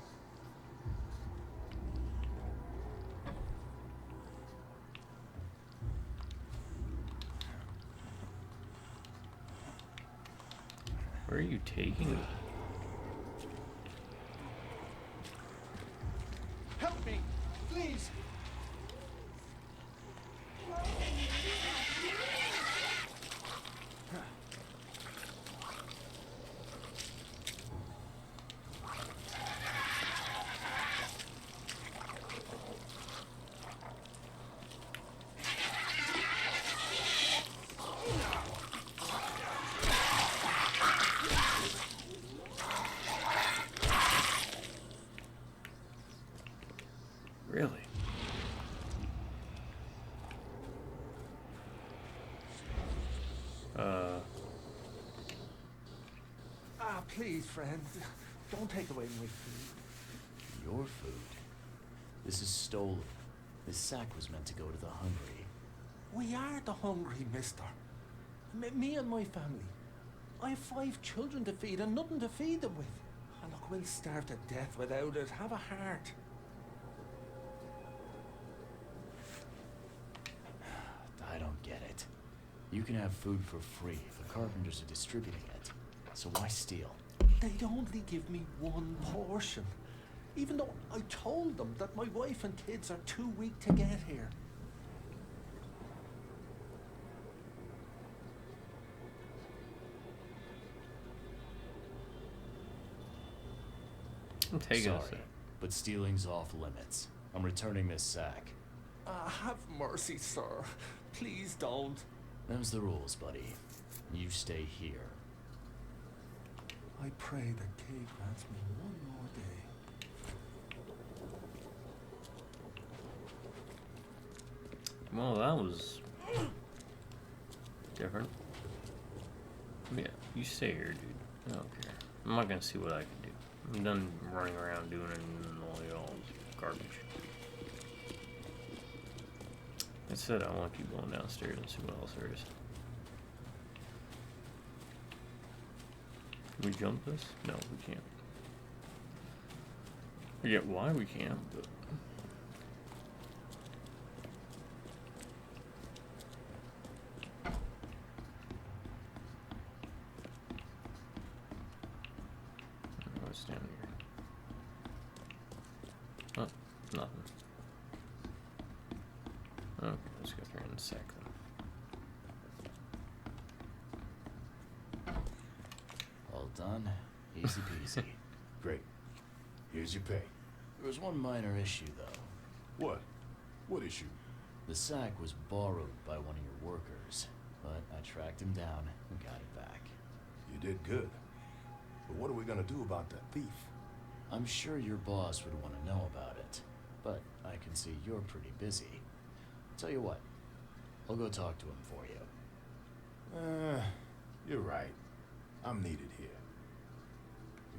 [SPEAKER 1] Where are you taking me?
[SPEAKER 9] Help me, please.
[SPEAKER 1] Really?
[SPEAKER 9] Please, friend, don't take away my food.
[SPEAKER 2] Your food? This is stolen. This sack was meant to go to the hungry.
[SPEAKER 9] We are the hungry, mister. Me and my family. I have 5 children to feed and nothing to feed them with. And look, we'll starve to death without it. Have a heart.
[SPEAKER 2] I don't get it. You can have food for free. The carpenters are distributing it. So why steal?
[SPEAKER 9] They'd only give me 1 portion. Even though I told them that my wife and kids are too weak to get here.
[SPEAKER 1] I'm taking
[SPEAKER 2] Sorry, but stealing's off limits. I'm returning this sack.
[SPEAKER 9] Have mercy, sir. Please don't.
[SPEAKER 2] Them's the rules, buddy. You stay here.
[SPEAKER 9] I pray that Kay grants me one more day.
[SPEAKER 1] Well, that was different. Yeah, you stay here, dude. I don't care. I'm not gonna see what I can do. I'm done running around doing all y'all's garbage. That said, I want to keep going downstairs and see what else there is. Can we jump this? No, we can't. I forget why we can't, but... What's down here? Oh, nothing. Okay, let's go through and sack them.
[SPEAKER 2] All done. Easy peasy.
[SPEAKER 11] Great. Here's your pay.
[SPEAKER 2] There was one minor issue, though.
[SPEAKER 11] What? What issue?
[SPEAKER 2] The sack was borrowed by one of your workers, but I tracked him down and got it back.
[SPEAKER 11] You did good. But what are we gonna do about that thief?
[SPEAKER 2] I'm sure your boss would want to know about it, but I can see you're pretty busy. Tell you what, I'll go talk to him for you.
[SPEAKER 11] You're right. I'm needed here.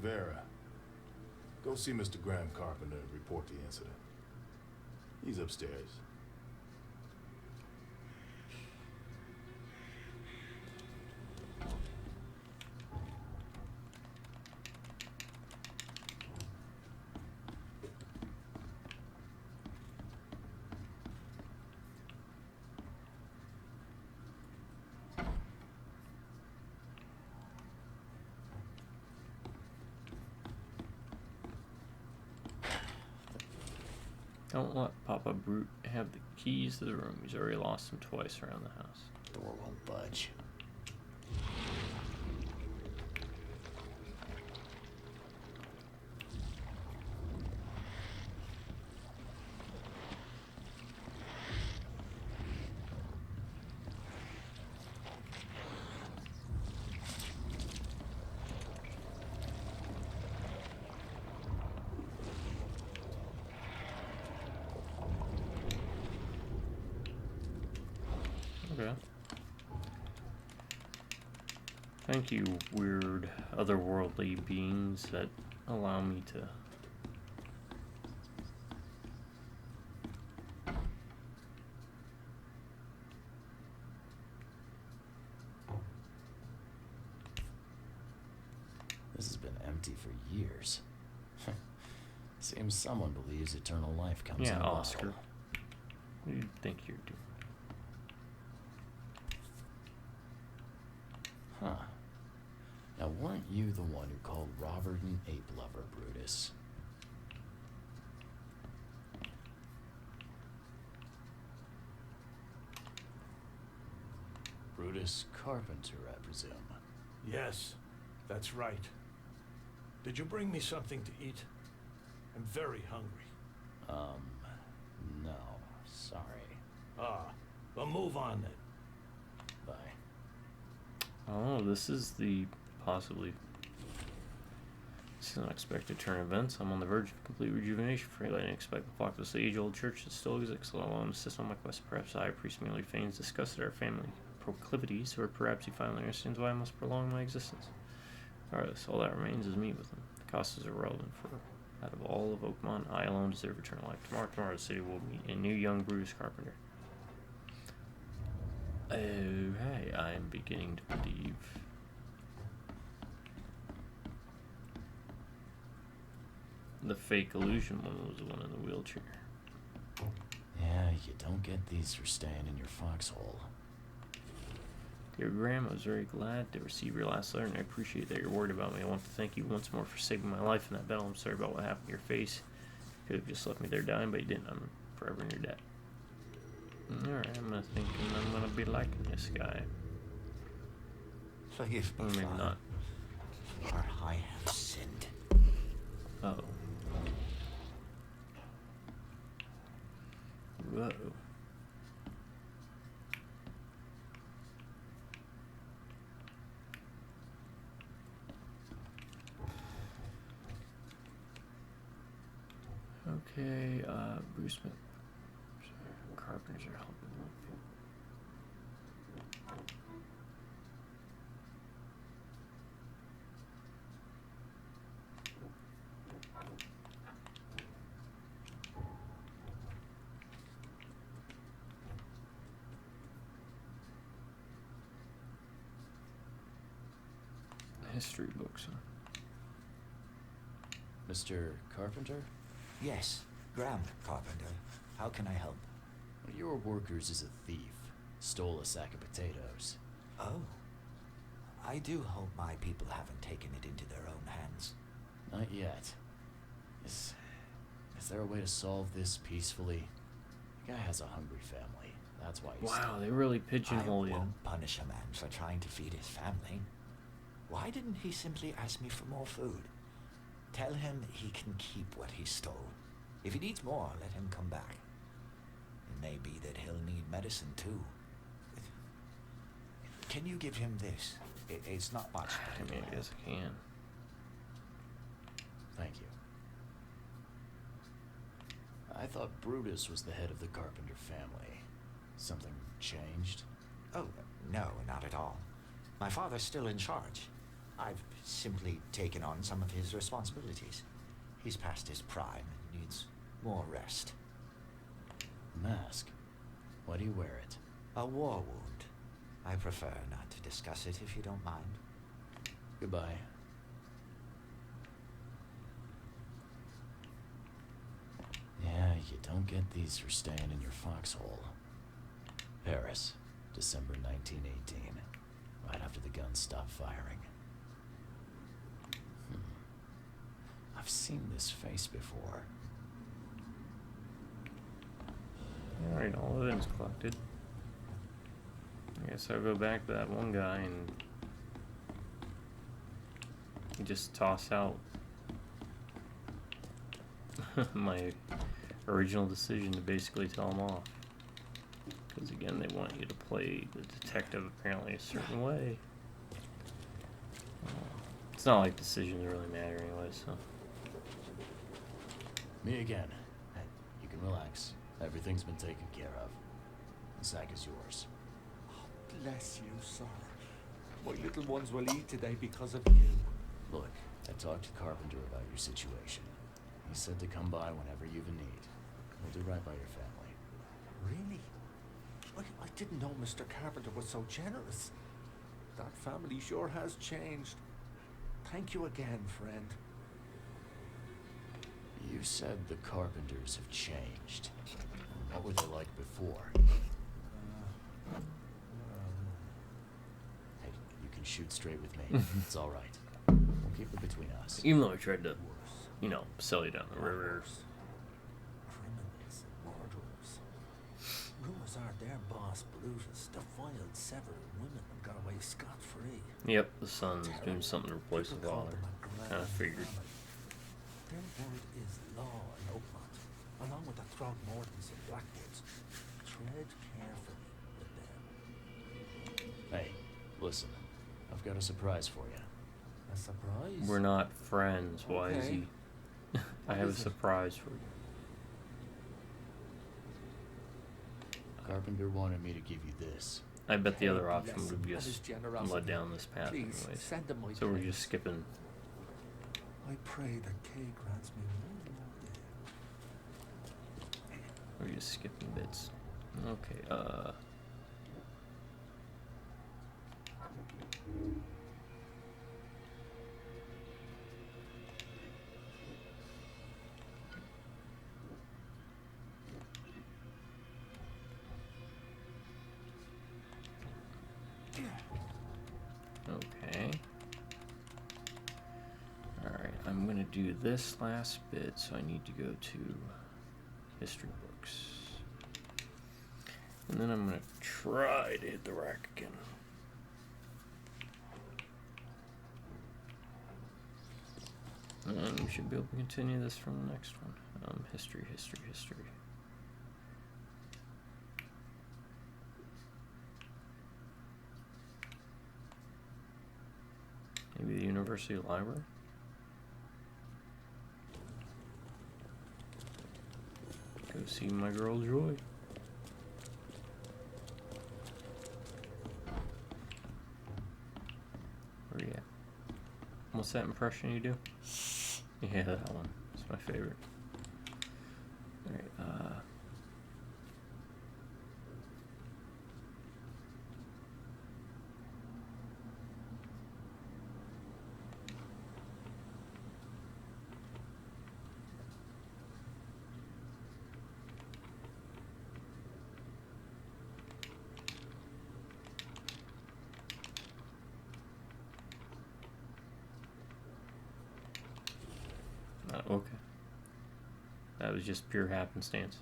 [SPEAKER 11] Vera, go see Mr. Graham Carpenter and report the incident. He's upstairs.
[SPEAKER 1] Don't let Papa Brute have the keys to the room. He's already lost them twice around the house.
[SPEAKER 2] Door won't budge.
[SPEAKER 1] Okay. Thank you, weird, otherworldly beings that allow me to...
[SPEAKER 2] This has been empty for years. Seems someone believes eternal life comes in a bottle.
[SPEAKER 1] Oscar. What do you think you're doing?
[SPEAKER 2] Huh. Now, weren't you the one who called Robert an ape lover, Brutus? Brutus Carpenter, I presume.
[SPEAKER 8] Yes, that's right. Did you bring me something to eat? I'm very hungry.
[SPEAKER 2] No, sorry.
[SPEAKER 8] Well, move on then.
[SPEAKER 2] Bye.
[SPEAKER 1] Oh, this is the possibly... This is an unexpected turn of events. I'm on the verge of complete rejuvenation. Afraid I didn't expect the flock of the age-old church that still exists, let alone assist on my quest. Perhaps I, priest merely feigns disgust at our family proclivities, or perhaps he finally understands why I must prolong my existence. Regardless, all that remains is me with him. The cost is irrelevant, for out of all of Oakmont, I alone deserve eternal life. Tomorrow, the city will meet a new young Brutus Carpenter. Oh, hey, I am beginning to believe. The fake illusion one was the one in the wheelchair.
[SPEAKER 2] Yeah, you don't get these for staying in your foxhole.
[SPEAKER 1] Dear Graham, I was very glad to receive your last letter, and I appreciate that you're worried about me. I want to thank you once more for saving my life in that battle. I'm sorry about what happened to your face. You could have just left me there dying, but you didn't. I'm forever in your debt. Alright, I'm thinking I'm gonna be liking this guy.
[SPEAKER 3] Forgive me,
[SPEAKER 1] Or maybe
[SPEAKER 3] Father,
[SPEAKER 1] not.
[SPEAKER 3] for I have sinned.
[SPEAKER 1] Uh oh. Whoa. Okay, Bruce Smith. Carpenters are helping. History books. Huh?
[SPEAKER 2] Mr. Carpenter?
[SPEAKER 3] Yes, Graham Carpenter. How can I help?
[SPEAKER 2] One of your workers is a thief. Stole a sack of potatoes.
[SPEAKER 3] Oh. I do hope my people haven't taken it into their own hands.
[SPEAKER 2] Not yet. Is there a way to solve this peacefully? The guy has a hungry family. That's why he's...
[SPEAKER 1] Wow, they really pigeonhole
[SPEAKER 3] I
[SPEAKER 1] you.
[SPEAKER 3] won't punish a man for trying to feed his family. Why didn't he simply ask me for more food? Tell him he can keep what he stole. If he needs more, let him come back. It may be that he'll need medicine too. Can you give him this? It's not much.
[SPEAKER 1] I mean, I guess I can.
[SPEAKER 2] Thank you. I thought Brutus was the head of the Carpenter family. Something changed?
[SPEAKER 3] Oh, no, not at all. My father's still in charge. I've simply taken on some of his responsibilities. He's past his prime and needs more rest.
[SPEAKER 2] Mask? Why do you wear it?
[SPEAKER 3] A war wound. I prefer not to discuss it if you don't mind.
[SPEAKER 2] Goodbye. Yeah, you don't get these for staying in your foxhole. Paris, December 1918. Right after the guns stopped firing. I've seen this face before.
[SPEAKER 1] Alright, all evidence collected. I guess I'll go back to that one guy and just toss out my original decision to basically tell him off. Because again, they want you to play the detective apparently a certain way. It's not like decisions really matter anyway, so.
[SPEAKER 2] Me again. Hey, you can relax. Everything's been taken care of. The sack is yours.
[SPEAKER 9] Bless you, sir. My little ones will eat today because of you.
[SPEAKER 2] Look, I talked to Carpenter about your situation. He said to come by whenever you've a need. We'll do right by your family.
[SPEAKER 9] Really? I didn't know Mr. Carpenter was so generous. That family sure has changed. Thank you again, friend.
[SPEAKER 2] You said the Carpenters have changed. What were they like before? Hey, you can shoot straight with me. It's all right. We'll keep it between us.
[SPEAKER 1] Even though I tried to, you know, sell you down the river.
[SPEAKER 7] Criminals and murderers. Rumors are their boss, Brutus, defiled several women and got away scot-free.
[SPEAKER 1] Yep, the son's doing something to replace the father. Kinda figured.
[SPEAKER 7] Their word is law in Oakmont, along with the Throgmortons and Blackwoods. Tread carefully with them.
[SPEAKER 2] Hey, listen. I've got a surprise for you.
[SPEAKER 7] A surprise?
[SPEAKER 1] We're not friends. Why is he? I have a surprise for you.
[SPEAKER 2] Carpenter wanted me to give you this.
[SPEAKER 1] I bet the other
[SPEAKER 7] Hey,
[SPEAKER 1] option
[SPEAKER 7] bless
[SPEAKER 1] would
[SPEAKER 7] him
[SPEAKER 1] be
[SPEAKER 7] and his
[SPEAKER 1] just
[SPEAKER 7] generosity.
[SPEAKER 1] led down this path
[SPEAKER 7] Please,
[SPEAKER 1] anyways.
[SPEAKER 7] send him my
[SPEAKER 1] So we're
[SPEAKER 7] thanks.
[SPEAKER 1] just skipping.
[SPEAKER 7] I pray that Kay grants me one more day.
[SPEAKER 1] We're just skipping bits. Okay. Okay. Alright, I'm gonna do this last bit, so I need to go to history books. And then I'm gonna try to hit the rack again. And we should be able to continue this from the next one. History. Maybe the University Library? see my girl Joy. Where you at? What's that impression you do? Yeah, that one. It's my favorite. Alright, okay. That was just pure happenstance.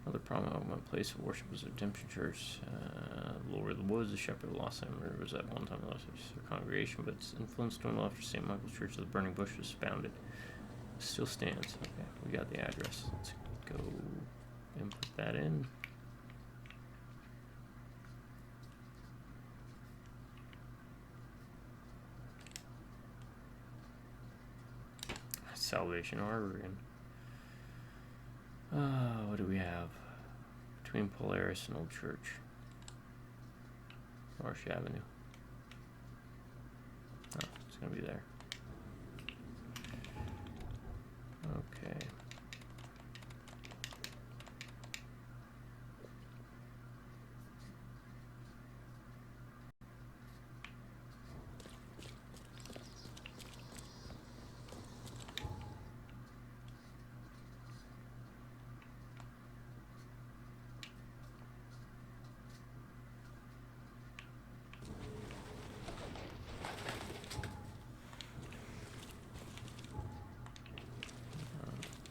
[SPEAKER 1] Another prominent place of worship was the Redemption Church. Lower the woods, the shepherd of the lost Lamb was at one time the largest congregation, but its influence dwindled after St. Michael's Church of the Burning Bush was founded. It still stands. Okay, we got the address. Let's go input that in. Salvation Armory. What do we have? Between Polaris and Old Church. Marsh Avenue. Oh, it's gonna be there. Okay.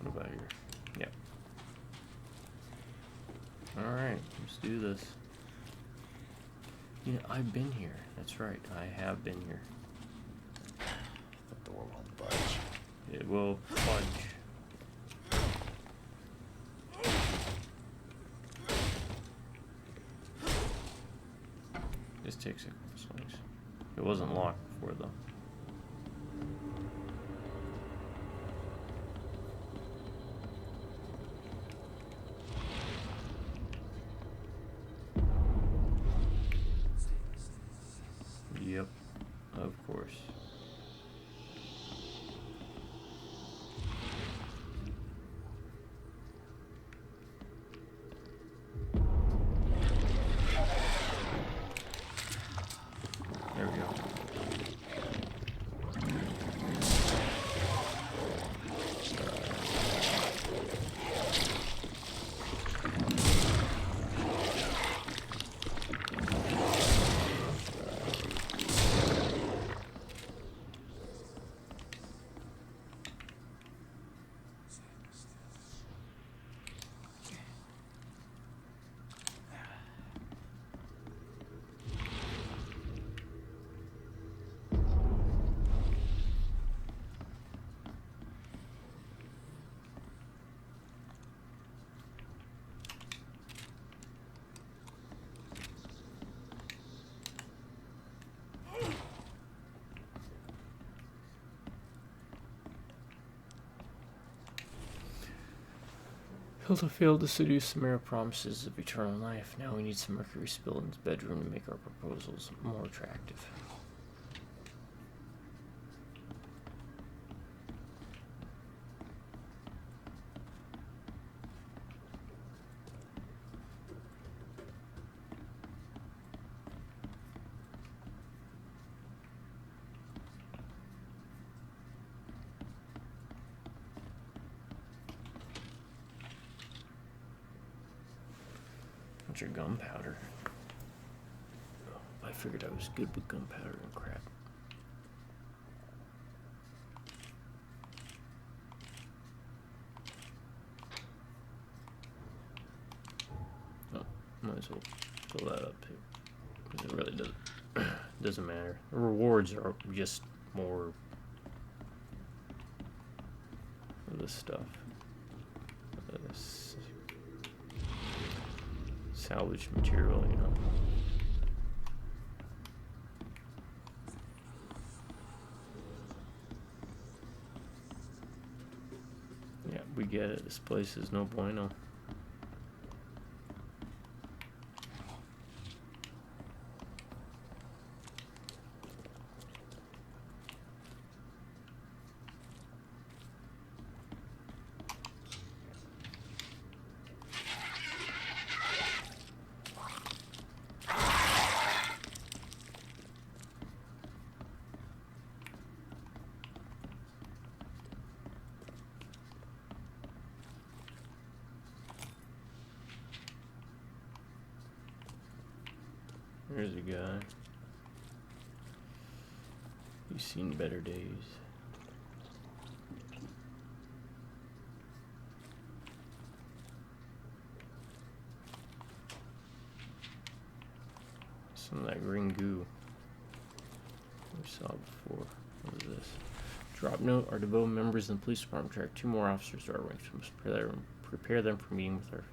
[SPEAKER 1] What about here? Yep. Alright, let's do this. Yeah, I've been here. That's right, I have been here.
[SPEAKER 5] The door won't budge.
[SPEAKER 1] It will budge. This takes a couple swings. It wasn't locked before though. Yep, of course. There we go. Hilda failed to seduce Samara promises of eternal life. Now we need some mercury spilled in his bedroom to make our proposals more attractive. Bunch of gunpowder. I figured I was good with gunpowder and crap. Oh, might as well fill that up too. Because it really doesn't matter. The rewards are just more of this stuff. This salvage material, you know. Yeah, we get it. This place is no bueno. There's a guy. He's seen better days. Some of that green goo we saw before. What is this? Drop note. Our devoted members in the police department track 2 more officers to our ranks. We must prepare them for meeting with our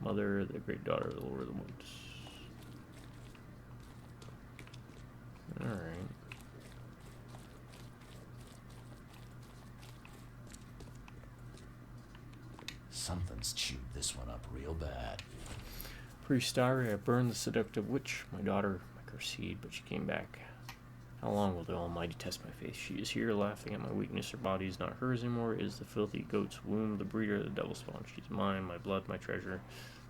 [SPEAKER 1] mother, the great daughter of the Lord of the Woods. Alright.
[SPEAKER 2] Something's chewed this one up real bad.
[SPEAKER 1] Priest diary, I burned the seductive witch, my daughter, my cursed seed, but she came back. How long will the Almighty test my faith? She is here, laughing at my weakness. Her body is not hers anymore. It is the filthy goat's womb, the breeder of the devil's spawn. She is mine, my blood, my treasure.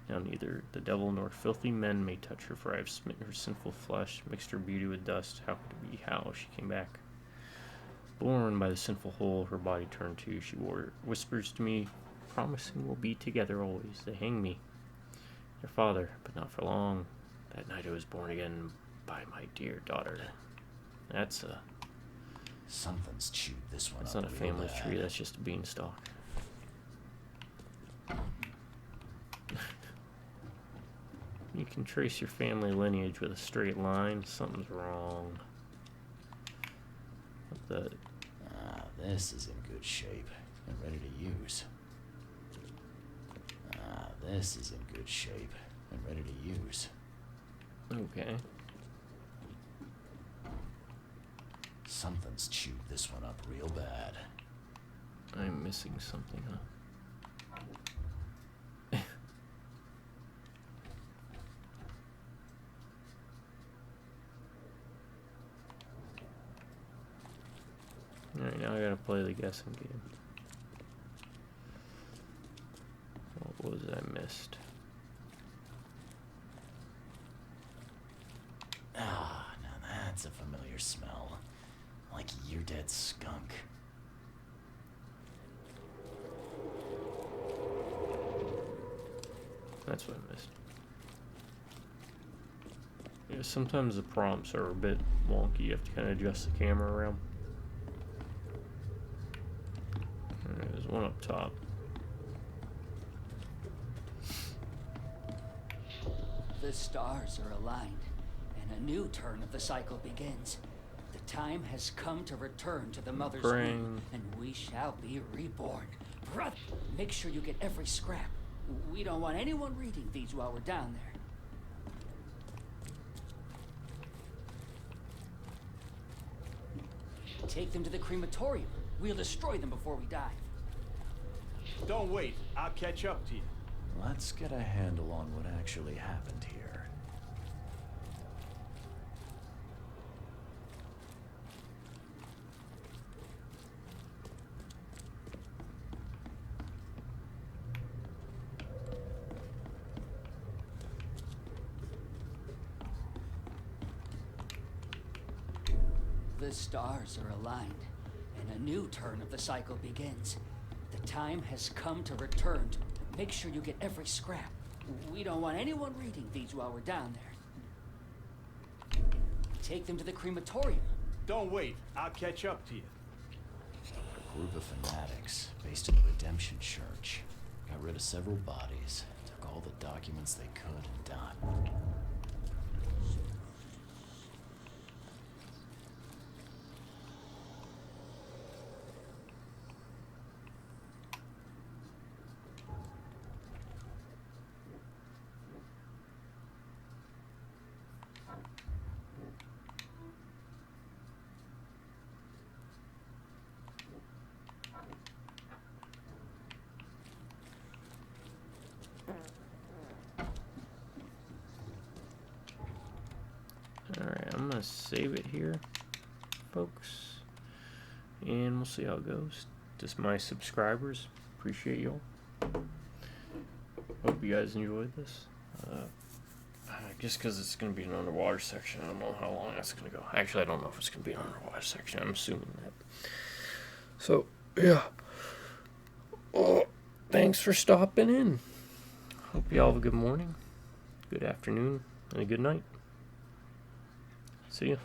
[SPEAKER 1] Now neither the devil nor filthy men may touch her, for I have smitten her sinful flesh, mixed her beauty with dust. How could it be how she came back? Born by the sinful hole, her body turned to. She whispers to me, promising we'll be together always. They hang me, their father, but not for long. That night I was born again by my dear daughter. That's a...
[SPEAKER 2] Something's chewed this one
[SPEAKER 1] That's
[SPEAKER 2] up
[SPEAKER 1] not a
[SPEAKER 2] real
[SPEAKER 1] family
[SPEAKER 2] bad.
[SPEAKER 1] tree, that's just a beanstalk. You can trace your family lineage with a straight line. Something's wrong. What the...
[SPEAKER 2] Ah, this is in good shape and ready to use. Ah, this is in good shape and ready to use.
[SPEAKER 1] Okay.
[SPEAKER 2] Something's chewed this one up real bad.
[SPEAKER 1] I'm missing something, huh? Alright, now I gotta play the guessing game. What was it I missed?
[SPEAKER 2] Ah, now that's a familiar smell. Like year-dead skunk.
[SPEAKER 1] That's what I missed. Yeah, sometimes the prompts are a bit wonky. You have to kind of adjust the camera around. Alright, there's one up top.
[SPEAKER 12] The stars are aligned, and a new turn of the cycle begins. The time has come to return to the mother's womb, and we shall be reborn. Brother, make sure you get every scrap. We don't want anyone reading these while we're down there. Take them to the crematorium. We'll destroy them before we die.
[SPEAKER 13] Don't wait. I'll catch up to you.
[SPEAKER 2] Let's get a handle on what actually happened here.
[SPEAKER 12] The stars are aligned, and a new turn of the cycle begins. The time has come to return. Make sure you get every scrap. We don't want anyone reading these while we're down there. Take them to the crematorium.
[SPEAKER 13] Don't wait. I'll catch up to you.
[SPEAKER 2] A group of fanatics based in the Redemption Church got rid of several bodies, took all the documents they could, and died.
[SPEAKER 1] Alright, I'm gonna save it here, folks, and we'll see how it goes. Just my subscribers, appreciate y'all. Hope you guys enjoyed this. Just because it's gonna be an underwater section, I don't know how long that's gonna go. Actually, I don't know if it's gonna be an underwater section. I'm assuming that. So, yeah. Oh, thanks for stopping in. Hope y'all have a good morning, good afternoon, and a good night. See ya.